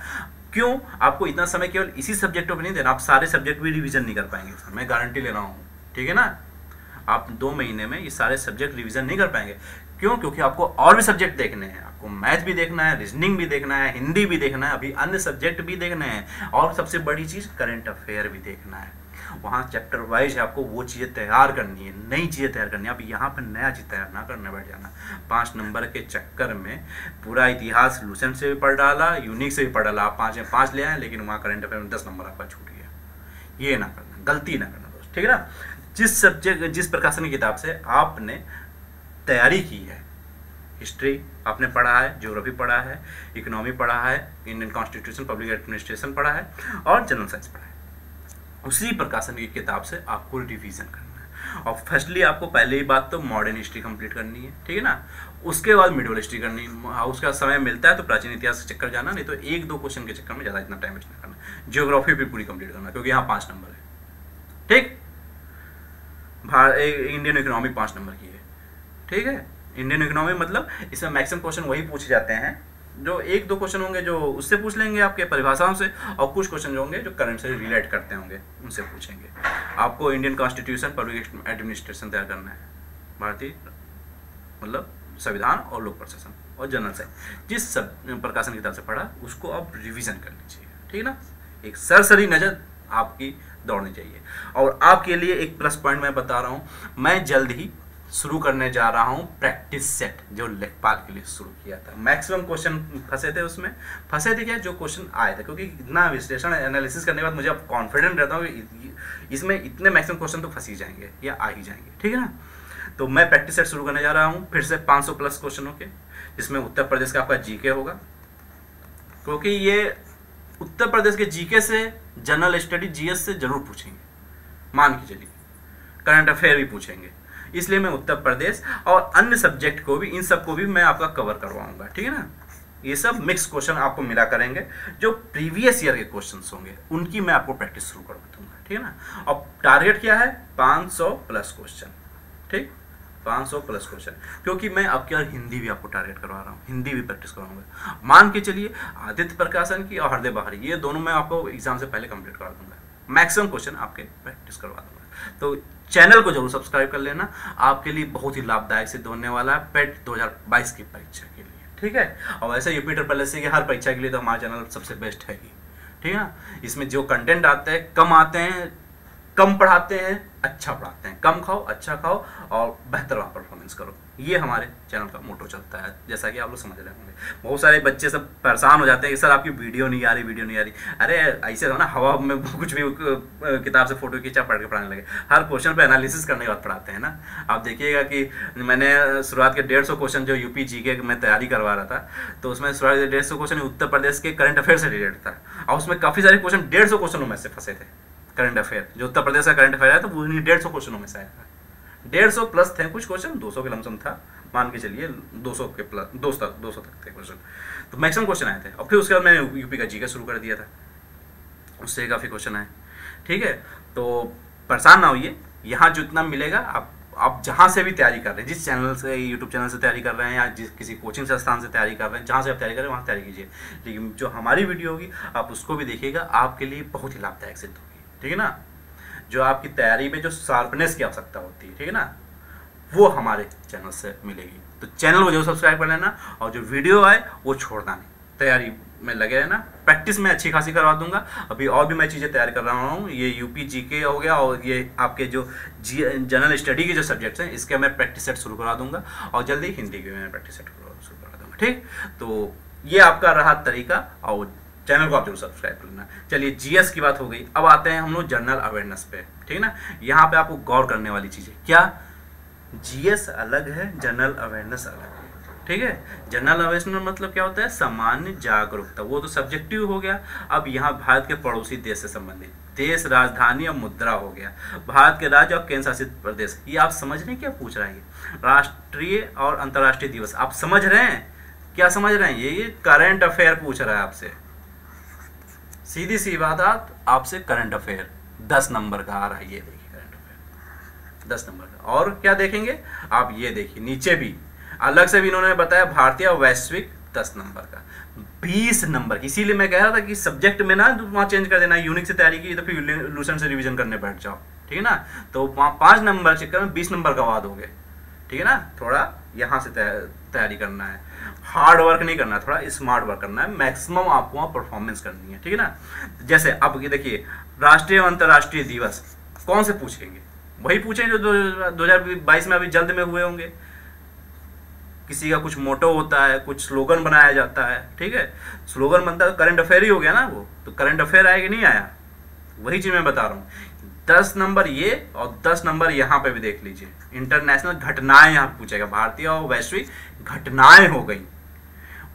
क्यों, आपको इतना समय केवल इसी सब्जेक्ट पर नहीं देना, आप सारे सब्जेक्ट भी रिवीजन नहीं कर पाएंगे, मैं गारंटी ले रहा हूँ, ठीक है ना। आप 2 महीने में ये सारे सब्जेक्ट रिवीजन नहीं कर पाएंगे। क्यों, क्योंकि आपको और भी सब्जेक्ट देखने हैं, आपको मैथ भी देखना है, रीजनिंग भी देखना है, हिंदी भी देखना है, अभी अन्य सब्जेक्ट भी देखने हैं, और सबसे बड़ी चीज़ करंट अफेयर भी देखना है। वहाँ चैप्टर वाइज है, आपको वो चीज़ें तैयार करनी है, नई चीज़ें तैयार करनी है। अब यहाँ पर नया चीज़ तैयार ना करने बैठ जाना। 5 नंबर के चक्कर में पूरा इतिहास लूसेंट से भी पढ़ डाला, यूनिक से भी पढ़ डाला, आप 5 में 5 ले आए, लेकिन वहाँ करंट अफेयर में 10 नंबर आपका छूट गया। ये ना करना, गलती ना करना दोस्त, ठीक है ना। जिस प्रकाशन की किताब से आपने तैयारी की है, हिस्ट्री आपने पढ़ा है, ज्योग्राफी पढ़ा है, इकोनॉमी पढ़ा है, इंडियन कॉन्स्टिट्यूशन, पब्लिक एडमिनिस्ट्रेशन पढ़ा है और जनरल साइंस पढ़ा है, उसी प्रकाशन की किताब से आपको रिवीजन करना है। और फर्स्टली आपको पहले ही बात तो मॉडर्न हिस्ट्री कंप्लीट करनी है, ठीक है ना। उसके बाद मिडिवल हिस्ट्री करनी है, उसका समय मिलता है तो प्राचीन इतिहास के चक्कर जाना, नहीं तो 1-2 क्वेश्चन के चक्कर में ज़्यादा इतना टाइम वेस्ट नहीं करना। ज्योग्राफी भी पूरी कंप्लीट करना क्योंकि यहाँ 5 नंबर है, ठीक। इंडियन इकोनॉमी 5 नंबर की है, ठीक है। इंडियन इकोनॉमी मतलब इसमें मैक्सिमम क्वेश्चन वही पूछे जाते हैं, जो 1-2 क्वेश्चन होंगे जो उससे पूछ लेंगे आपके परिभाषाओं से, और कुछ क्वेश्चन जो होंगे जो करंट से रिलेट करते होंगे उनसे पूछेंगे। आपको इंडियन कॉन्स्टिट्यूशन, पब्लिक एडमिनिस्ट्रेशन तैयार करना है, भारतीय मतलब संविधान और लोक प्रशासन और जनरल साइंस। जिस प्रकाशन की किताब से पढ़ा उसको आप रिवीजन कर लीजिए, ठीक है ना। एक सरसरी नज़र आपकी दौड़नी चाहिए। और आपके लिए एक प्लस पॉइंट मैं बता रहा हूँ, मैं जल्द ही शुरू करने जा रहा हूँ प्रैक्टिस सेट, जो लेखपाल के लिए शुरू किया था। मैक्सिमम क्वेश्चन फंसे थे उसमें, फंसे थे क्या, जो क्वेश्चन आए थे, क्योंकि इतना विश्लेषण एनालिसिस करने के बाद मुझे अब कॉन्फिडेंट रहता हूँ कि इसमें इतने मैक्सिमम क्वेश्चन तो फंस ही जाएंगे या आ ही जाएंगे, ठीक है ना। तो मैं प्रैक्टिस सेट शुरू करने जा रहा हूँ फिर से 500 प्लस क्वेश्चनों के, जिसमें उत्तर प्रदेश का आपका जीके होगा, क्योंकि ये उत्तर प्रदेश के जीके से जनरल स्टडी जीएस से जरूर पूछेंगे, मान के चलिए करंट अफेयर भी पूछेंगे, इसलिए मैं उत्तर प्रदेश और अन्य सब्जेक्ट को भी, इन सब को भी मैं आपका कवर करवाऊंगा, ठीक है ना। ये सब मिक्स क्वेश्चन आपको मिला करेंगे, जो प्रीवियस ईयर के क्वेश्चंस होंगे उनकी मैं आपको प्रैक्टिस शुरू करवा दूंगा, ठीक है ना। और टारगेट क्या है 500 प्लस क्वेश्चन, ठीक 500 प्लस क्वेश्चन, क्योंकि मैं आपके और हिंदी भी आपको टारगेट करवा रहा हूँ, हिंदी भी प्रैक्टिस करवाऊंगा। मान के चलिए आदित्य प्रकाशन की और हृदय बहारी, ये दोनों मैं आपको एग्जाम से पहले कंप्लीट करवा दूंगा, मैक्सिमम क्वेश्चन आपके प्रैक्टिस करवा दूंगा। तो चैनल को जरूर सब्सक्राइब कर लेना, आपके लिए बहुत ही लाभदायक सिद्ध होने वाला है पेट 2022 की परीक्षा के लिए, ठीक है। और वैसे यूपी ट्रिपल एससी की हर परीक्षा के लिए तो हमारा चैनल सबसे बेस्ट है ही, ठीक है ना। इसमें जो कंटेंट आते हैं कम आते हैं, कम पढ़ाते हैं, अच्छा पढ़ाते हैं, कम खाओ अच्छा खाओ और बेहतर परफॉर्मेंस करो, ये हमारे चैनल का मोटो चलता है, जैसा कि आप लोग समझ रहे होंगे। बहुत सारे बच्चे सब परेशान हो जाते हैं कि सर आपकी वीडियो नहीं आ रही, वीडियो नहीं आ रही। अरे ऐसे हो ना, हवा में कुछ भी किताब से फोटो खींचा पढ़ के पढ़ाने लगे, हर क्वेश्चन पे एनालिसिस करने के बाद पढ़ाते हैं ना। आप देखिएगा कि मैंने शुरुआत के 150 क्वेश्चन जो यूपी जीके मैं तैयारी करवा रहा था, तो उसमें शुरुआत के 150 क्वेश्चन उत्तर प्रदेश के करंट अफेयर से रिलेटेड था, और उसमें काफ़ी सारे क्वेश्चन 150 क्वेश्चनों में से फंसे थे। करंट अफेयर जो उत्तर प्रदेश का करंट अफेयर है तो वो 150 क्वेश्चनों में से आया था, 150 प्लस थे कुछ क्वेश्चन, 200 के लमसम था, मान के चलिए 200 के प्लस 200 तक थे क्वेश्चन, तो मैक्सिमम क्वेश्चन आए थे। और फिर उसके बाद मैंने यूपी का जीके शुरू कर दिया था, उससे काफ़ी क्वेश्चन आए, ठीक है। तो परेशान ना होइए, यहाँ जितना मिलेगा आप जहाँ से भी तैयारी कर रहे हैं, जिस चैनल से, यूट्यूब चैनल से तैयारी कर रहे हैं या जिस किसी कोचिंग संस्थान से तैयारी कर रहे हैं, जहाँ से आप तैयारी कर रहे हैं वहाँ तैयारी कीजिए, लेकिन जो हमारी वीडियो होगी आप उसको भी देखिएगा, आपके लिए बहुत ही लाभदायक सिद्ध होगी, ठीक है ना। जो आपकी तैयारी में जो शार्पनेस की आवश्यकता होती है, ठीक है ना, वो हमारे चैनल से मिलेगी। तो चैनल को जरूर सब्सक्राइब कर लेना, और जो वीडियो आए वो छोड़ना नहीं, तैयारी में लगे रहना। प्रैक्टिस में अच्छी खासी करवा दूंगा, अभी और भी मैं चीज़ें तैयार कर रहा हूँ, ये यूपी जीके हो गया और ये आपके जो जनरल स्टडी के जो सब्जेक्ट्स हैं इसके मैं प्रैक्टिस सेट शुरू करा दूंगा, और जल्दी हिंदी के मैं प्रैक्टिस सेट शुरू करा दूंगा, ठीक। तो ये आपका रहा तरीका, और चैनल को आप जरूर सब्सक्राइब कर लेना। चलिए जीएस की बात हो गई, अब आते हैं हम लोग जनरल अवेयरनेस पे, ठीक है ना। यहाँ पे आपको गौर करने वाली चीज़ है, क्या जीएस अलग है, जनरल अवेयरनेस अलग है, ठीक है। जनरल अवेयरनेस मतलब क्या होता है, सामान्य जागरूकता, वो तो सब्जेक्टिव हो गया। अब यहाँ भारत के पड़ोसी देश से संबंधित, देश, राजधानी और मुद्रा हो गया, भारत के राज्य और केंद्र शासित प्रदेश, ये आप समझ रहे हैं क्या पूछ रहा है, राष्ट्रीय और अंतर्राष्ट्रीय दिवस, आप समझ रहे हैं क्या, समझ रहे हैं, ये करंट अफेयर पूछ रहा है आपसे, सीधी सी बात, आपसे करंट अफेयर 10 नंबर का आ रहा है, ये देखिए करंट अफेयर 10 नंबर का। और क्या देखेंगे आप, ये देखिए नीचे भी अलग से भी इन्होंने बताया, भारतीय और वैश्विक 10 नंबर का, 20 नंबर की। इसीलिए मैं कह रहा था कि सब्जेक्ट में ना वहाँ चेंज कर देना, यूनिक से तैयारी की तो फिर लूसेंट से रिवीजन करने बैठ जाओ, ठीक है ना। तो 5 नंबर चक्कर में 20 नंबर का वाद हो गए, ठीक है ना। थोड़ा यहाँ से तैयारी करना है, हार्ड वर्क नहीं करना है, थोड़ा स्मार्ट वर्क करना है, मैक्सिमम आपको वहाँ परफॉर्मेंस करनी है, ठीक है ना। जैसे अब ये देखिए, राष्ट्रीय और अंतर्राष्ट्रीय दिवस कौन से पूछेंगे, वही पूछेंगे जो 2022 में अभी जल्द में हुए होंगे। किसी का कुछ मोटो होता है, कुछ स्लोगन बनाया जाता है, ठीक है, स्लोगन बनता है, करंट अफेयर ही हो गया ना वो, तो करंट अफेयर आया कि नहीं आया, वही चीज मैं बता रहा हूँ। 10 नंबर ये और 10 नंबर यहाँ पे भी देख लीजिए, इंटरनेशनल घटनाएं यहाँ पूछेगा, भारतीय और वैश्विक घटनाएं हो गई,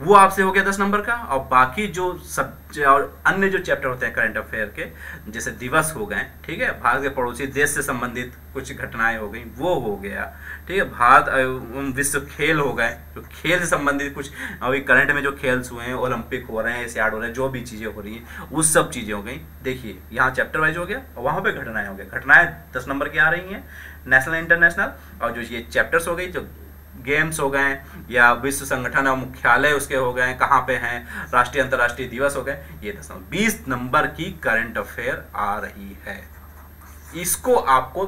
वो आपसे हो गया 10 नंबर का। और बाकी जो सब और अन्य जो चैप्टर होते हैं करंट अफेयर के, जैसे दिवस हो गए, ठीक है, भारत के पड़ोसी देश से संबंधित कुछ घटनाएं हो गई, वो हो गया, ठीक है। भारत विश्व खेल हो गए, जो खेल से संबंधित कुछ अभी करंट में जो खेल्स हुए हैं, ओलंपिक हो रहे हैं, एशियाड हो रहे हैं, जो भी चीज़ें हो रही हैं उस सब चीज़ें हो गई। देखिए यहाँ चैप्टर वाइज हो गया और वहाँ पे घटनाएं हो गई, घटनाएं 10 नंबर की आ रही हैं, नेशनल इंटरनेशनल। और जो ये चैप्टर्स हो गई, जो गेम्स हो गए या विश्व संगठन और मुख्यालय उसके हो गए, कहाँ पे हैं, राष्ट्रीय अंतर्राष्ट्रीय दिवस हो गए, ये 10 नंबर 20 नंबर की करंट अफेयर आ रही है। इसको आपको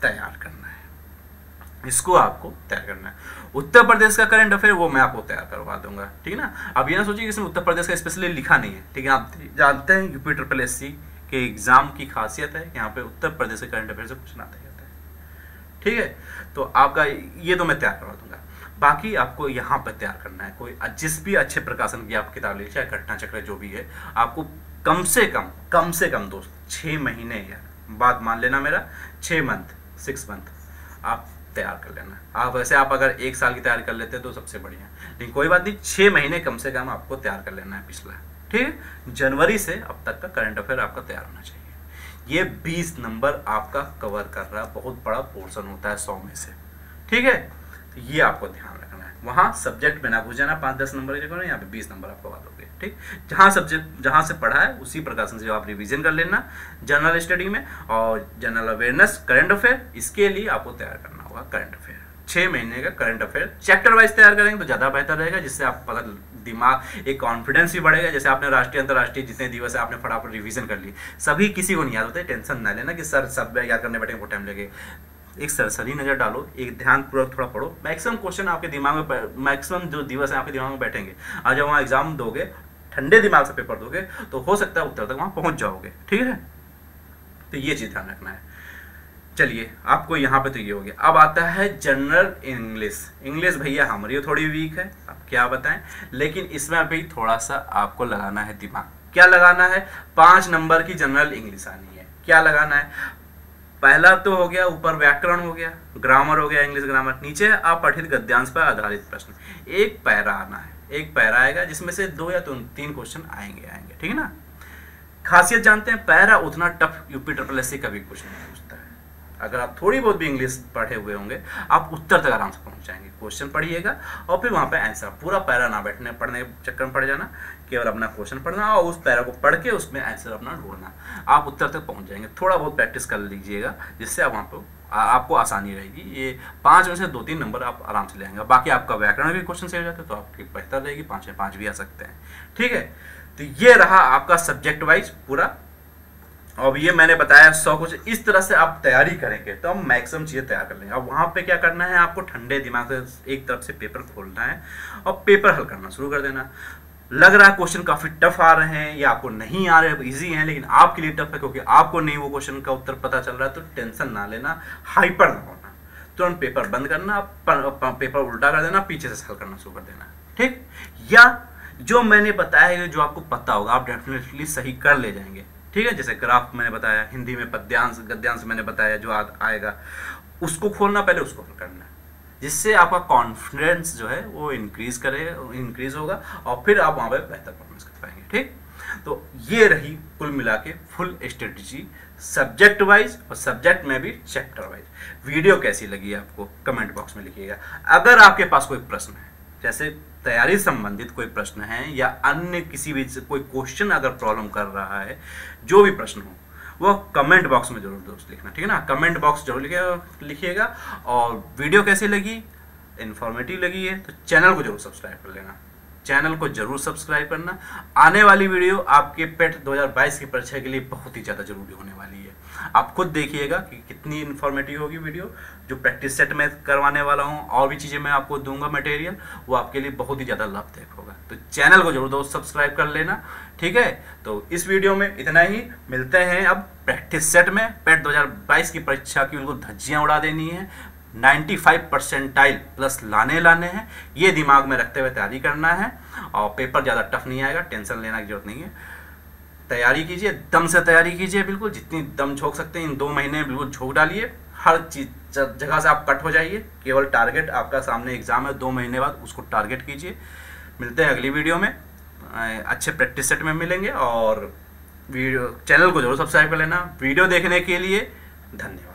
तैयार करना है, इसको आपको तैयार करना है। उत्तर प्रदेश का करंट अफेयर वो मैं आपको तैयार करवा दूंगा, ठीक है ना। अब ये ना सोचिए कि इसमें उत्तर प्रदेश का स्पेशली लिखा नहीं है, ठीक है। आप जानते हैं यूपी ट्रिपल एससी के एग्जाम की खासियत है, यहाँ पे उत्तर प्रदेश के करंट अफेयर से क्वेश्चन आता है, ठीक है। तो आपका ये तो मैं तैयार करवा दूंगा, बाकी आपको यहाँ पर तैयार करना है। कोई जिस भी अच्छे प्रकाशन की आप किताब ले, चाहे घटना चक्र जो भी है, आपको कम से कम दोस्त 6 महीने, यार बात मान लेना मेरा, 6 मंथ 6 मंथ आप तैयार कर लेना। आप वैसे आप अगर 1 साल की तैयारी कर लेते हैं तो सबसे बढ़िया, लेकिन कोई बात नहीं, 6 महीने कम से कम आपको तैयार कर लेना है पिछला। ठीक है, जनवरी से अब तक का करंट अफेयर आपका तैयार होना चाहिए। ये 20 नंबर आपका कवर कर रहा है, बहुत बड़ा पोर्शन होता है 100 में से। ठीक है, तो ये आपको ध्यान रखना है। वहाँ सब्जेक्ट में ना घुस जाना, 5-10 नंबर की जगह यहाँ पे 20 नंबर आपको बात होगी। ठीक, जहाँ सब्जेक्ट जहाँ से पढ़ा है उसी प्रकार से आप रिवीजन कर लेना जनरल स्टडी में, और जनरल अवेयरनेस करंट अफेयर, इसके लिए आपको तैयार करना होगा करंट अफेयर। 6 महीने का करंट अफेयर चैप्टर वाइज तैयार करेंगे तो ज़्यादा बेहतर रहेगा, जिससे आप पता दिमाग एक कॉन्फिडेंस भी बढ़ेगा। जैसे आपने राष्ट्रीय अंतर्राष्ट्रीय जितने दिवस है आपने फटाफट रिवीजन कर ली, सभी किसी को नहीं याद होता है, टेंशन ना लेना कि सर सब याद करने बैठे बहुत टाइम लगे। एक सरसरी नजर डालो, एक ध्यान पूर्वक थोड़ा पढ़ो, मैक्सिमम क्वेश्चन आपके दिमाग में, मैक्सिमम जो दिवस है आपके दिमाग में बैठेंगे। आज जब वहाँ एग्जाम दोगे, ठंडे दिमाग से पेपर दोगे, तो हो सकता है उत्तर तक वहाँ पहुँच जाओगे। ठीक है, तो ये चीज़ ध्यान रखना है। चलिए, आपको यहाँ पे तो ये हो गया। अब आता है जनरल इंग्लिश। इंग्लिश भैया हमारी थोड़ी वीक है, अब क्या बताएं, लेकिन इसमें भी थोड़ा सा आपको लगाना है दिमाग। क्या लगाना है? 5 नंबर की जनरल इंग्लिश आनी है। क्या लगाना है? पहला तो हो गया, ऊपर व्याकरण हो गया, ग्रामर हो गया, इंग्लिश ग्रामर, नीचे आप पठित गद्यांश पर आधारित प्रश्न। एक पैरा आना है, एक पैरा आएगा जिसमें से 2 या 3 क्वेश्चन आएंगे। ठीक है ना। खासियत जानते हैं, पैरा उतना टफ यूपी SSS कभी कुछ नहीं पूछता है। अगर आप थोड़ी बहुत भी इंग्लिश पढ़े हुए होंगे, आप उत्तर तक आराम से पहुंच जाएंगे। क्वेश्चन पढ़िएगा और फिर वहाँ पे आंसर, पूरा पैरा ना बैठने पढ़ने के चक्कर में पड़ जाना, केवल अपना क्वेश्चन पढ़ना और उस पैरा को पढ़ के उसमें आंसर अपना ढूंढना, आप उत्तर तक पहुंच जाएंगे। थोड़ा बहुत प्रैक्टिस कर लीजिएगा, जिससे आप वहाँ पर आपको आसानी रहेगी। ये 5 में से 2-3 नंबर आप आराम से ले आएंगे। बाकी आपका व्याकरण भी क्वेश्चन से हो जाता है तो आपकी बेहतर रहेगी, 5 में 5 भी आ सकते हैं। ठीक है, तो ये रहा आपका सब्जेक्ट वाइज पूरा। अब ये मैंने बताया 100 कुछ, इस तरह से आप तैयारी करेंगे तो हम मैक्सिमम चीज़ें तैयार कर लेंगे। अब वहाँ पे क्या करना है, आपको ठंडे दिमाग से एक तरफ से पेपर खोलना है और पेपर हल करना शुरू कर देना। लग रहा है क्वेश्चन काफ़ी टफ आ रहे हैं या आपको नहीं आ रहे, इजी हैं, लेकिन आपके लिए टफ है क्योंकि आपको नहीं वो क्वेश्चन का उत्तर पता चल रहा है, तो टेंशन ना लेना, हाइपर ना होना, तुरंत पेपर बंद करना, पेपर उल्टा कर देना, पीछे से हल करना शुरू कर देना। ठीक, या जो मैंने बताया जो आपको पता होगा आप डेफिनेटली सही कर ले जाएंगे। ठीक है, जैसे ग्राफ मैंने बताया, हिंदी में पद्यांश गद्यांश मैंने बताया, जो आएगा उसको खोलना, पहले उसको हल करना, जिससे आपका कॉन्फिडेंस जो है वो इंक्रीज होगा और फिर आप वहाँ पे बेहतर परफॉर्मेंस कर पाएंगे। ठीक, तो ये रही कुल मिला के फुल स्ट्रेटजी सब्जेक्ट वाइज और सब्जेक्ट में भी चैप्टर वाइज। वीडियो कैसी लगी आपको कमेंट बॉक्स में लिखिएगा। अगर आपके पास कोई प्रश्न है, जैसे तैयारी संबंधित कोई प्रश्न है या अन्य किसी भी कोई क्वेश्चन अगर प्रॉब्लम कर रहा है, जो भी प्रश्न हो वो कमेंट बॉक्स में जरूर दोस्त लिखना। ठीक है ना, कमेंट बॉक्स जरूर लिखिएगा। और वीडियो कैसी लगी, इन्फॉर्मेटिव लगी है तो चैनल को जरूर सब्सक्राइब कर लेना, चैनल को जरूर सब्सक्राइब करना। आने वाली वीडियो आपके पेट 2022 की परीक्षा के लिए बहुत ही ज़्यादा जरूरी होने वाली है। आप खुद देखिएगा कि कितनी इन्फॉर्मेटिव होगी वीडियो। जो प्रैक्टिस सेट में करवाने वाला हूँ और भी चीज़ें मैं आपको दूंगा मटेरियल, वो आपके लिए बहुत ही ज़्यादा लाभदायक होगा। तो चैनल को जरूर दोस्त सब्सक्राइब कर लेना। ठीक है, तो इस वीडियो में इतना ही। मिलते हैं अब प्रैक्टिस सेट में। पेट 2022 की परीक्षा की उनको धज्जियाँ उड़ा देनी है, 95 परसेंटाइल प्लस लाने हैं, ये दिमाग में रखते हुए तैयारी करना है। और पेपर ज़्यादा टफ नहीं आएगा, टेंशन लेना की जरूरत नहीं है। तैयारी कीजिए, दम से तैयारी कीजिए, बिल्कुल जितनी दम झोंक सकते हैं इन 2 महीने बिल्कुल झोंक डालिए। हर चीज जगह से आप कट हो जाइए, केवल टारगेट आपका सामने एग्जाम है 2 महीने बाद, उसको टारगेट कीजिए। मिलते हैं अगली वीडियो में, अच्छे प्रैक्टिस सेट में मिलेंगे। और वीडियो चैनल को जरूर सब्सक्राइब कर लेना। वीडियो देखने के लिए धन्यवाद।